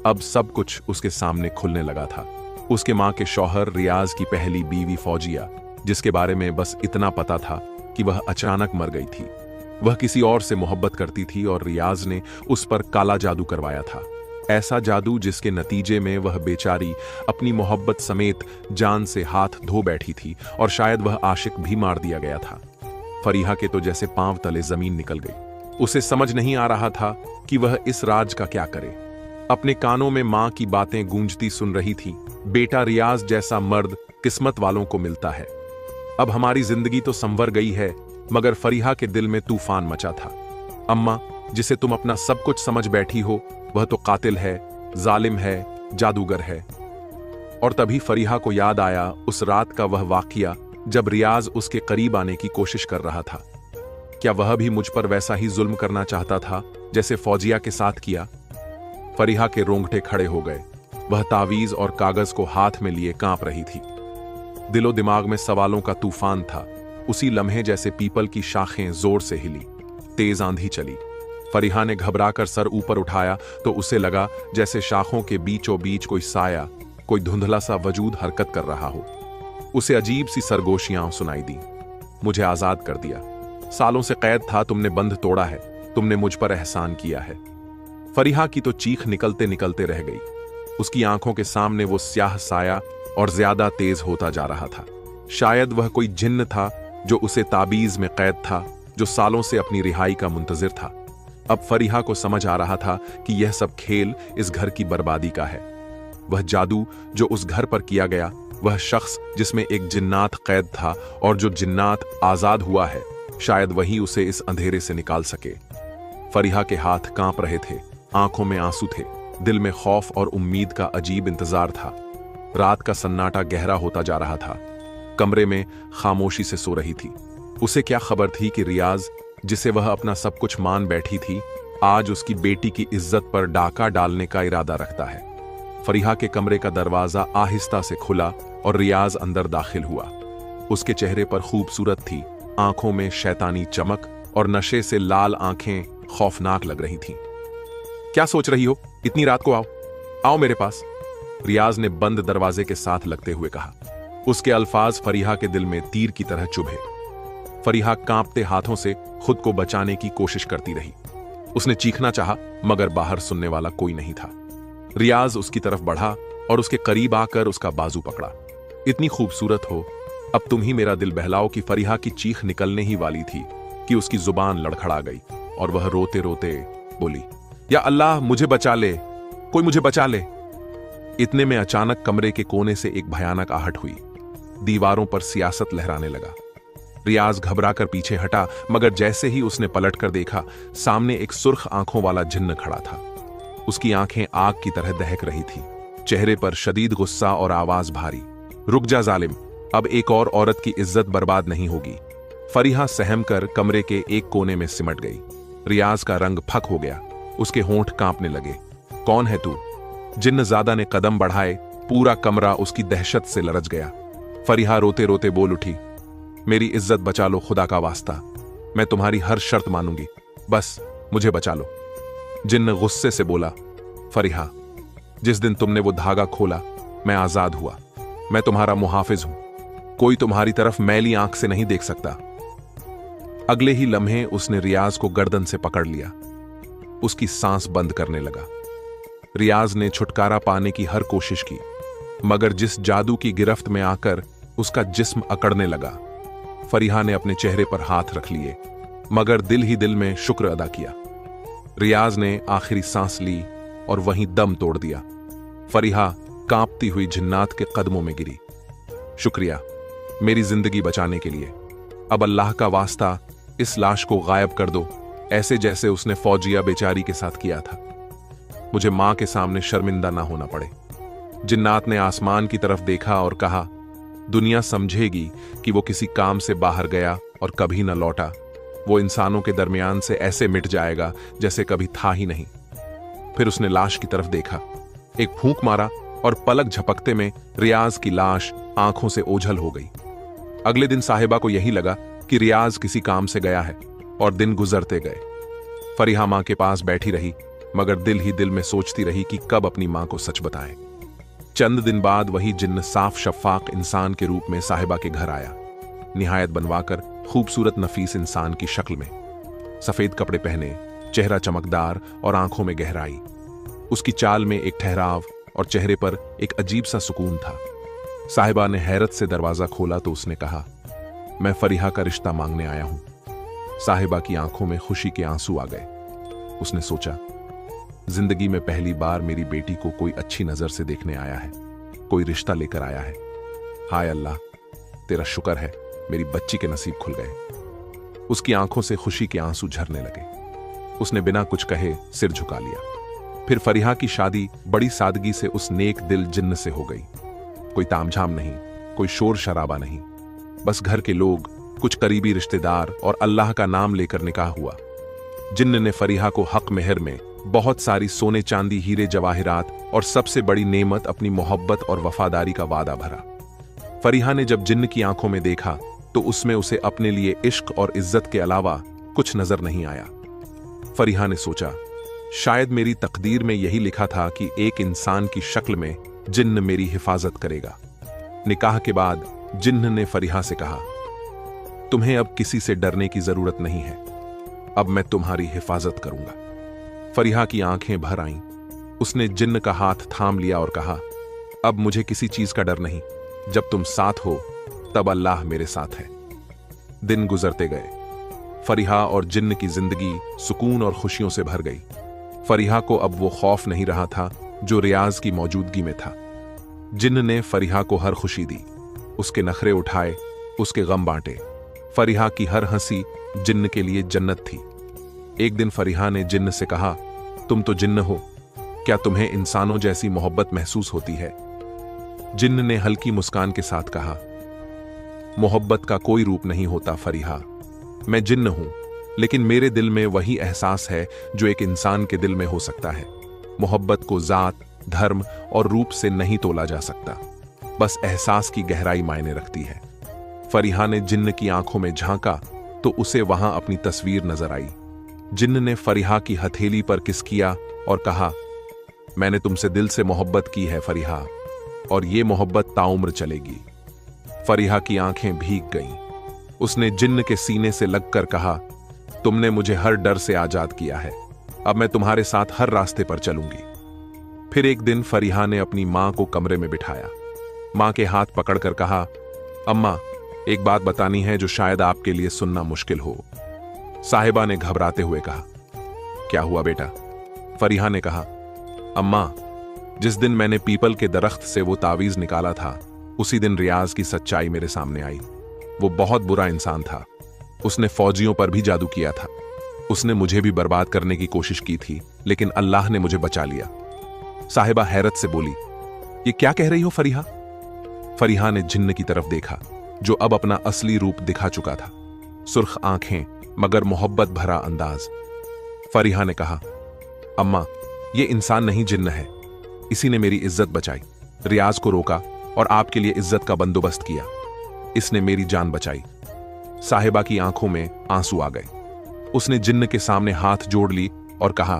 A: अब सब कुछ उसके सामने खुलने लगा था। उसके मां के शौहर रियाज की पहली बीवी फौजिया, जिसके बारे में बस इतना पता था कि वह अचानक मर गई थी। वह किसी और से मोहब्बत करती थी और रियाज ने उस पर काला जादू करवाया था, ऐसा जादू जिसके नतीजे में वह बेचारी अपनी मोहब्बत समेत जान से हाथ धो बैठी थी और शायद वह आशिक भी मार दिया गया था। फरीहा के तो जैसे पांव तले जमीन निकल गई। उसे समझ नहीं आ रहा था कि वह इस राज का क्या करे। अपने कानों में मां की बातें गूंजती सुन रही थी, बेटा रियाज जैसा मर्द किस्मत वालों को मिलता है। अब हमारी जिंदगी तो संवर गई है, मगर फरीहा के दिल में तूफान मचा था। अम्मा, जिसे तुम अपना सब कुछ समझ बैठी हो, वह तो कातिल है, जालिम है, जादूगर है। और तभी फरीहा को याद आया उस रात का वह वाकया जब रियाज उसके करीब आने की कोशिश कर रहा था। क्या वह भी मुझ पर वैसा ही जुल्म करना चाहता था जैसे फौजिया के साथ किया? फरीहा के रोंगटे खड़े हो गए। वह तावीज और कागज को हाथ में लिए कांप रही थी। दिलो दिमाग में सवालों का तूफान था। उसी लम्हे जैसे पीपल की शाखें जोर से हिली, तेज आंधी चली। फरीहा ने घबराकर सर ऊपर उठाया तो उसे लगा जैसे शाखों के बीचों बीच कोई साया, कोई धुंधला सा वजूद हरकत कर रहा हो। उसे अजीब सी सरगोशियां सुनाई दी। मुझे आजाद कर दिया। सालों से कैद था, तुमने बंध तोड़ा है, तुमने मुझ पर एहसान किया है। फरीहा की तो चीख निकलते निकलते रह गई। उसकी आंखों के सामने वो स्याह साया और ज्यादा तेज होता जा रहा था। शायद वह कोई जिन्न था जो उसे ताबीज में कैद था, जो सालों से अपनी रिहाई का मुंतजिर था। अब फरीहा को समझ आ रहा था कि यह सब खेल इस घर की बर्बादी का है। वह जादू जो उस घर पर किया गया, वह शख्स जिसमें एक जिन्नात कैद था और जो जिन्नात आजाद हुआ है, शायद वही उसे इस अंधेरे से निकाल सके। फरीहा के हाथ कांप रहे थे, आंखों में आंसू थे, दिल में खौफ और उम्मीद का अजीब इंतजार था। रात का सन्नाटा गहरा होता जा रहा था। कमरे में खामोशी से सो रही थी। उसे क्या खबर थी कि रियाज, जिसे वह अपना सब कुछ मान बैठी थी, आज उसकी बेटी की इज्जत पर डाका डालने का इरादा रखता है। फरीहा के कमरे का दरवाजा आहिस्ता से खुला और रियाज अंदर दाखिल हुआ। उसके चेहरे पर खूबसूरत थी, आंखों में शैतानी चमक और नशे से लाल आंखें खौफनाक लग रही थीं। क्या सोच रही हो? इतनी रात को आओ, आओ मेरे पास, रियाज ने बंद दरवाजे के साथ लगते हुए कहा। उसके अल्फाज फरीहा के दिल में तीर की तरह चुभे। फरीहा कांपते हाथों से खुद को बचाने की कोशिश करती रही। उसने चीखना चाहा, मगर बाहर सुनने वाला कोई नहीं था। रियाज उसकी तरफ बढ़ा और उसके करीब आकर उसका बाजू पकड़ा। इतनी खूबसूरत हो, अब तुम ही मेरा दिल बहलाओ की फरीहा की चीख निकलने ही वाली थी कि उसकी जुबान लड़खड़ा गई और वह रोते रोते बोली, या अल्लाह मुझे बचा ले, कोई मुझे बचा ले। इतने में अचानक कमरे के कोने से एक भयानक आहट हुई। दीवारों पर सियासत लहराने लगा। रियाज घबराकर पीछे हटा, मगर जैसे ही उसने पलटकर देखा, सामने एक सुर्ख आंखों वाला जिन्न खड़ा था। उसकी आंखें आग की तरह दहक रही थी, चेहरे पर शदीद गुस्सा और आवाज भारी। रुक जा जालिम, अब एक और औरत की इज्जत बर्बाद नहीं होगी। फरीहा सहम कर कमरे के एक कोने में सिमट गई। रियाज का रंग फक हो गया, उसके होंठ कांपने लगे। कौन है तू? जिन्नज़ादा ने कदम बढ़ाए, पूरा कमरा उसकी दहशत से लरज गया। फरीहा रोते रोते बोल उठी, मेरी इज्जत बचा लो खुदा का वास्ता, मैं तुम्हारी हर शर्त मानूंगी, बस मुझे बचा लो। जिन्न गुस्से से बोला, फरीहा, जिस दिन तुमने वो धागा खोला मैं आजाद हुआ। मैं तुम्हारा मुहाफिज हूं, कोई तुम्हारी तरफ मैली आंख से नहीं देख सकता। अगले ही लम्हे उसने रियाज को गर्दन से पकड़ लिया, उसकी सांस बंद करने लगा। रियाज ने छुटकारा पाने की हर कोशिश की, मगर जिस जादू की गिरफ्त में आकर उसका जिस्म अकड़ने लगा। फरीहा ने अपने चेहरे पर हाथ रख लिए, मगर दिल ही दिल में शुक्र अदा किया। रियाज ने आखिरी सांस ली और वहीं दम तोड़ दिया। फरीहा कांपती हुई जिन्नात के कदमों में गिरी। शुक्रिया मेरी जिंदगी बचाने के लिए। अब अल्लाह का वास्ता इस लाश को गायब कर दो, ऐसे जैसे उसने फौजिया बेचारी के साथ किया था। मुझे मां के सामने शर्मिंदा ना होना पड़े। जिन्नात ने आसमान की तरफ देखा और कहा, दुनिया समझेगी कि वो किसी काम से बाहर गया और कभी न लौटा। वो इंसानों के दरमियान से ऐसे मिट जाएगा जैसे कभी था ही नहीं। फिर उसने लाश की तरफ देखा, एक फूंक मारा और पलक झपकते में रियाज की लाश आंखों से ओझल हो गई। अगले दिन साहिबा को यही लगा कि रियाज किसी काम से गया है और दिन गुजरते गए। फरीहा मां के पास बैठी रही, मगर दिल ही दिल में सोचती रही कि कब अपनी मां को सच बताए। चंद दिन बाद वही जिन्न साफ शफाक इंसान के रूप में साहिबा के घर आया, निहायत बनवाकर खूबसूरत नफीस इंसान की शक्ल में। सफेद कपड़े पहने, चेहरा चमकदार और आंखों में गहराई। उसकी चाल में एक ठहराव और चेहरे पर एक अजीब सा सुकून था। साहिबा ने हैरत से दरवाजा खोला तो उसने कहा, मैं फरीहा का रिश्ता मांगने आया हूं। साहिबा की आंखों में खुशी के आंसू आ गए। उसने सोचा, जिंदगी में पहली बार मेरी बेटी को कोई अच्छी नजर से देखने आया है, कोई रिश्ता लेकर आया है। हाय अल्लाह, तेरा शुक्र है, मेरी बच्ची के नसीब खुल गए। उसकी आंखों से खुशी के आंसू झरने लगे। उसने बिना कुछ कहे सिर झुका लिया। फिर फरीहा की शादी बड़ी सादगी से उस नेक दिल जिन्न से हो गई। कोई तामझाम नहीं, कोई शोर शराबा नहीं, बस घर के लोग, कुछ करीबी रिश्तेदार और अल्लाह का नाम लेकर निकाह हुआ। जिन्न ने फरीहा को हक मेहर में बहुत सारी सोने चांदी हीरे जवाहिरात और सबसे बड़ी नेमत अपनी मोहब्बत और वफादारी का वादा भरा। फरीहा ने जब जिन्न की आंखों में देखा तो उसमें उसे अपने लिए इश्क और इज्जत के अलावा कुछ नजर नहीं आया। फरीहा ने सोचा, शायद मेरी तकदीर में यही लिखा था कि एक इंसान की शक्ल में जिन्न मेरी हिफाजत करेगा। निकाह के बाद जिन्न ने फरीहा से कहा, तुम्हें अब किसी से डरने की जरूरत नहीं है, अब मैं तुम्हारी हिफाजत करूंगा। फरीहा की आंखें भर आईं। उसने जिन्न का हाथ थाम लिया और कहा, अब मुझे किसी चीज का डर नहीं, जब तुम साथ हो तब अल्लाह मेरे साथ है। दिन गुजरते गए। फरीहा और जिन्न की जिंदगी सुकून और खुशियों से भर गई। फरीहा को अब वो खौफ नहीं रहा था जो रियाज की मौजूदगी में था। जिन्न ने फरीहा को हर खुशी दी, उसके नखरे उठाए, उसके गम बांटे। फरीहा की हर हंसी जिन्न के लिए जन्नत थी। एक दिन फरीहा ने जिन्न से कहा, तुम तो जिन्न हो, क्या तुम्हें इंसानों जैसी मोहब्बत महसूस होती है? जिन्न ने हल्की मुस्कान के साथ कहा, मोहब्बत का कोई रूप नहीं होता फरीहा, मैं जिन्न हूं, लेकिन मेरे दिल में वही एहसास है जो एक इंसान के दिल में हो सकता है। मोहब्बत को जात, धर्म और रूप से नहीं तोला जा सकता, बस एहसास की गहराई मायने रखती है। फरीहा ने जिन्न की आंखों में झांका तो उसे वहां अपनी तस्वीर नजर आई। जिन्न ने फरीहा की हथेली पर किस किया और कहा, मैंने तुमसे दिल से मोहब्बत की है फरीहा, और ये मोहब्बत ताउम्र चलेगी। फरीहा की आंखें भीग गईं। उसने जिन्न के सीने से लगकर कहा, तुमने मुझे हर डर से आजाद किया है, अब मैं तुम्हारे साथ हर रास्ते पर चलूंगी। फिर एक दिन फरीहा ने अपनी मां को कमरे में बिठाया, मां के हाथ पकड़कर कहा, अम्मा, एक बात बतानी है जो शायद आपके लिए सुनना मुश्किल हो। साहिबा ने घबराते हुए कहा, क्या हुआ बेटा? फरीहा ने कहा, अम्मा, जिस दिन मैंने पीपल के दरख्त से वो तावीज निकाला था, उसी दिन रियाज की सच्चाई मेरे सामने आई। वो बहुत बुरा इंसान था। उसने फौजियों पर भी जादू किया था। उसने मुझे भी बर्बाद करने की कोशिश की थी, लेकिन अल्लाह ने मुझे बचा लिया। साहिबा हैरत से बोली, ये क्या कह रही हो फरीहा? फरीहा ने जिन्न की तरफ देखा, जो अब अपना असली रूप दिखा चुका था। सुर्ख आंखें, मगर मोहब्बत भरा अंदाज। फरीहा ने कहा, अम्मा, ये इंसान नहीं, जिन्न है। इसी ने मेरी इज्जत बचाई, रियाज को रोका और आपके लिए इज्जत का बंदोबस्त किया। इसने मेरी जान बचाई। साहिबा की आंखों में आंसू आ गए। उसने जिन्न के सामने हाथ जोड़ ली और कहा,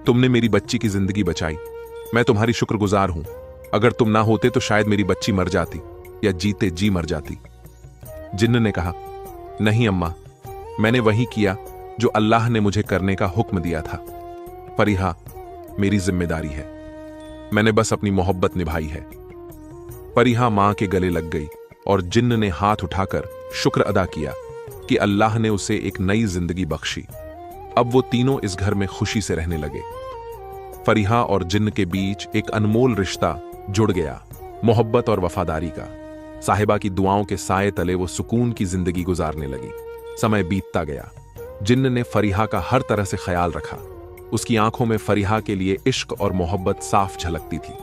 A: तुमने मेरी बच्ची की जिंदगी बचाई। मैं तुम्हारी शुक्रगुजार हूं। अगर तुम ना होते तो शायद मेरी बच्ची मर जाती या जीते जी मर जाती। जिन्न ने कहा, नहीं अम्मा, मैंने वही किया जो अल्लाह ने मुझे करने का हुक्म दिया था। फरीहा, मेरी जिम्मेदारी है। मैंने बस अपनी मोहब्बत निभाई है। फरीहा मां के गले लग गई और जिन्न ने हाथ उठाकर शुक्र अदा किया कि अल्लाह ने उसे एक नई जिंदगी बख्शी। अब वो तीनों इस घर में खुशी से रहने लगे। फरीहा और जिन्न के बीच एक अनमोल रिश्ता जुड़ गया, मोहब्बत और वफादारी का। साहिबा की दुआओं के साए तले वो सुकून की जिंदगी गुजारने लगी। समय बीतता गया। जिन्न ने फरीहा का हर तरह से ख्याल रखा। उसकी आंखों में फरीहा के लिए इश्क और मोहब्बत साफ झलकती थी।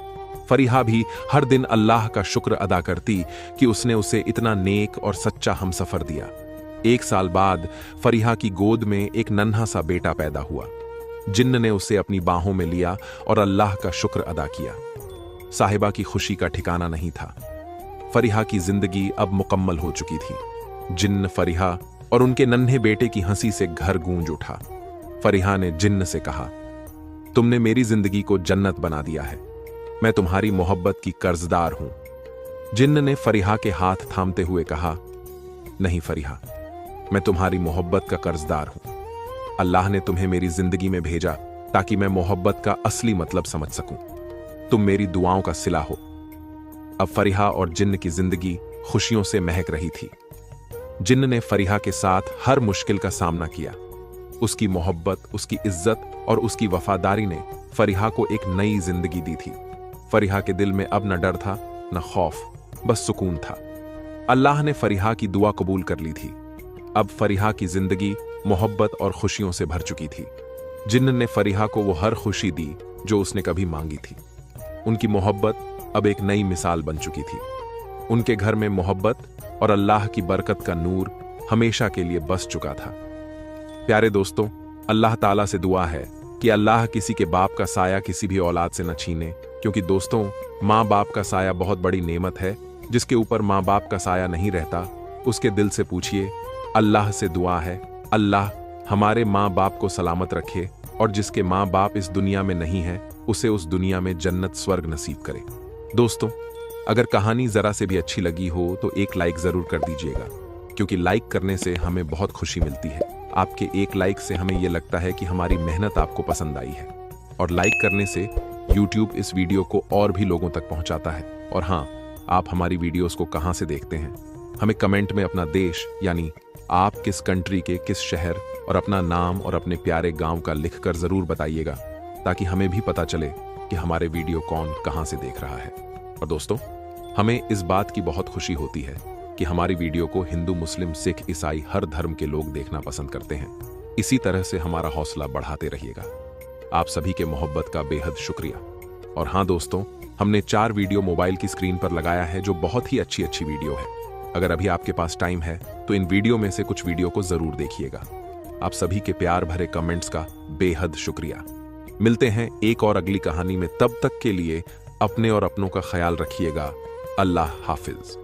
A: फरीहा भी हर दिन अल्लाह का शुक्र अदा करती कि उसने उसे इतना नेक और सच्चा हमसफर दिया। 1 साल बाद फरीहा की गोद में एक नन्हा सा बेटा पैदा हुआ। जिन्न ने उसे अपनी बाहों में लिया और अल्लाह का शुक्र अदा किया। साहिबा की खुशी का ठिकाना नहीं था। फरीहा की जिंदगी अब मुकम्मल हो चुकी थी। जिन्न, फरीहा और उनके नन्हे बेटे की हंसी से घर गूंज उठा। फरीहा ने जिन्न से कहा, तुमने मेरी जिंदगी को जन्नत बना दिया है। मैं तुम्हारी मोहब्बत की कर्जदार हूं। जिन्न ने फरीहा के हाथ थामते हुए कहा, नहीं फरीहा, मैं तुम्हारी मोहब्बत का कर्जदार हूं। अल्लाह ने तुम्हें मेरी जिंदगी में भेजा ताकि मैं मोहब्बत का असली मतलब समझ सकूं। तुम मेरी दुआओं का सिला हो। अब फरीहा और जिन्न की जिंदगी खुशियों से महक रही थी। जिन्न ने फरीहा के साथ हर मुश्किल का सामना किया। उसकी मोहब्बत, उसकी इज्जत और उसकी वफादारी ने फरीहा को एक नई जिंदगी दी थी। फरीहा के दिल में अब न डर था, न खौफ, बस सुकून था। अल्लाह ने फरीहा की दुआ कबूल कर ली थी। अब फरीहा की जिंदगी मोहब्बत और खुशियों से भर चुकी थी। जिन्न ने फरीहा को वो हर खुशी दी जो उसने कभी मांगी थी। उनकी मोहब्बत अब एक नई मिसाल बन चुकी थी। उनके घर में मोहब्बत और अल्लाह की बरकत का नूर हमेशा के लिए बस चुका था। प्यारे दोस्तों, अल्लाह ताला से दुआ है कि अल्लाह किसी के बाप का साया किसी भी औलाद से न छीने, क्योंकि दोस्तों, माँ बाप का साया बहुत बड़ी नेमत है। जिसके ऊपर माँ बाप का साया नहीं रहता, उसके दिल से पूछिए। अल्लाह से दुआ है, अल्लाह हमारे माँ बाप को सलामत रखे, और जिसके माँ बाप इस दुनिया में नहीं है, उसे उस दुनिया में जन्नत स्वर्ग नसीब करे। दोस्तों, अगर कहानी जरा से भी अच्छी लगी हो तो एक लाइक जरूर कर दीजिएगा, क्योंकि लाइक करने से हमें बहुत खुशी मिलती है। आपके एक लाइक से हमें यह लगता है कि हमारी मेहनत आपको पसंद आई है, और लाइक करने से YouTube इस वीडियो को और भी लोगों तक पहुंचाता है। और हाँ, आप हमारी वीडियोस को कहां से देखते हैं, हमें कमेंट में अपना देश, यानी आप किस कंट्री के किस शहर, और अपना नाम और अपने प्यारे गांव का लिखकर जरूर बताइएगा, ताकि हमें भी पता चले कि हमारे वीडियो कौन कहां से देख रहा है। और दोस्तों, हमें इस बात की बहुत खुशी होती है कि हमारी वीडियो को हिंदू, मुस्लिम, सिख, ईसाई हर धर्म के लोग देखना पसंद करते हैं। इसी तरह से हमारा हौसला बढ़ाते रहिएगा। आप सभी के मोहब्बत का बेहद शुक्रिया। और हाँ दोस्तों, हमने 4 वीडियो मोबाइल की स्क्रीन पर लगाया है जो बहुत ही अच्छी वीडियो है। अगर अभी आपके पास टाइम है तो इन वीडियो में से कुछ वीडियो को जरूर देखिएगा। आप सभी के प्यार भरे कमेंट्स का बेहद शुक्रिया। मिलते हैं एक और अगली कहानी में, तब तक के लिए अपने और अपनों का ख्याल रखिएगा। अल्लाह हाफिज।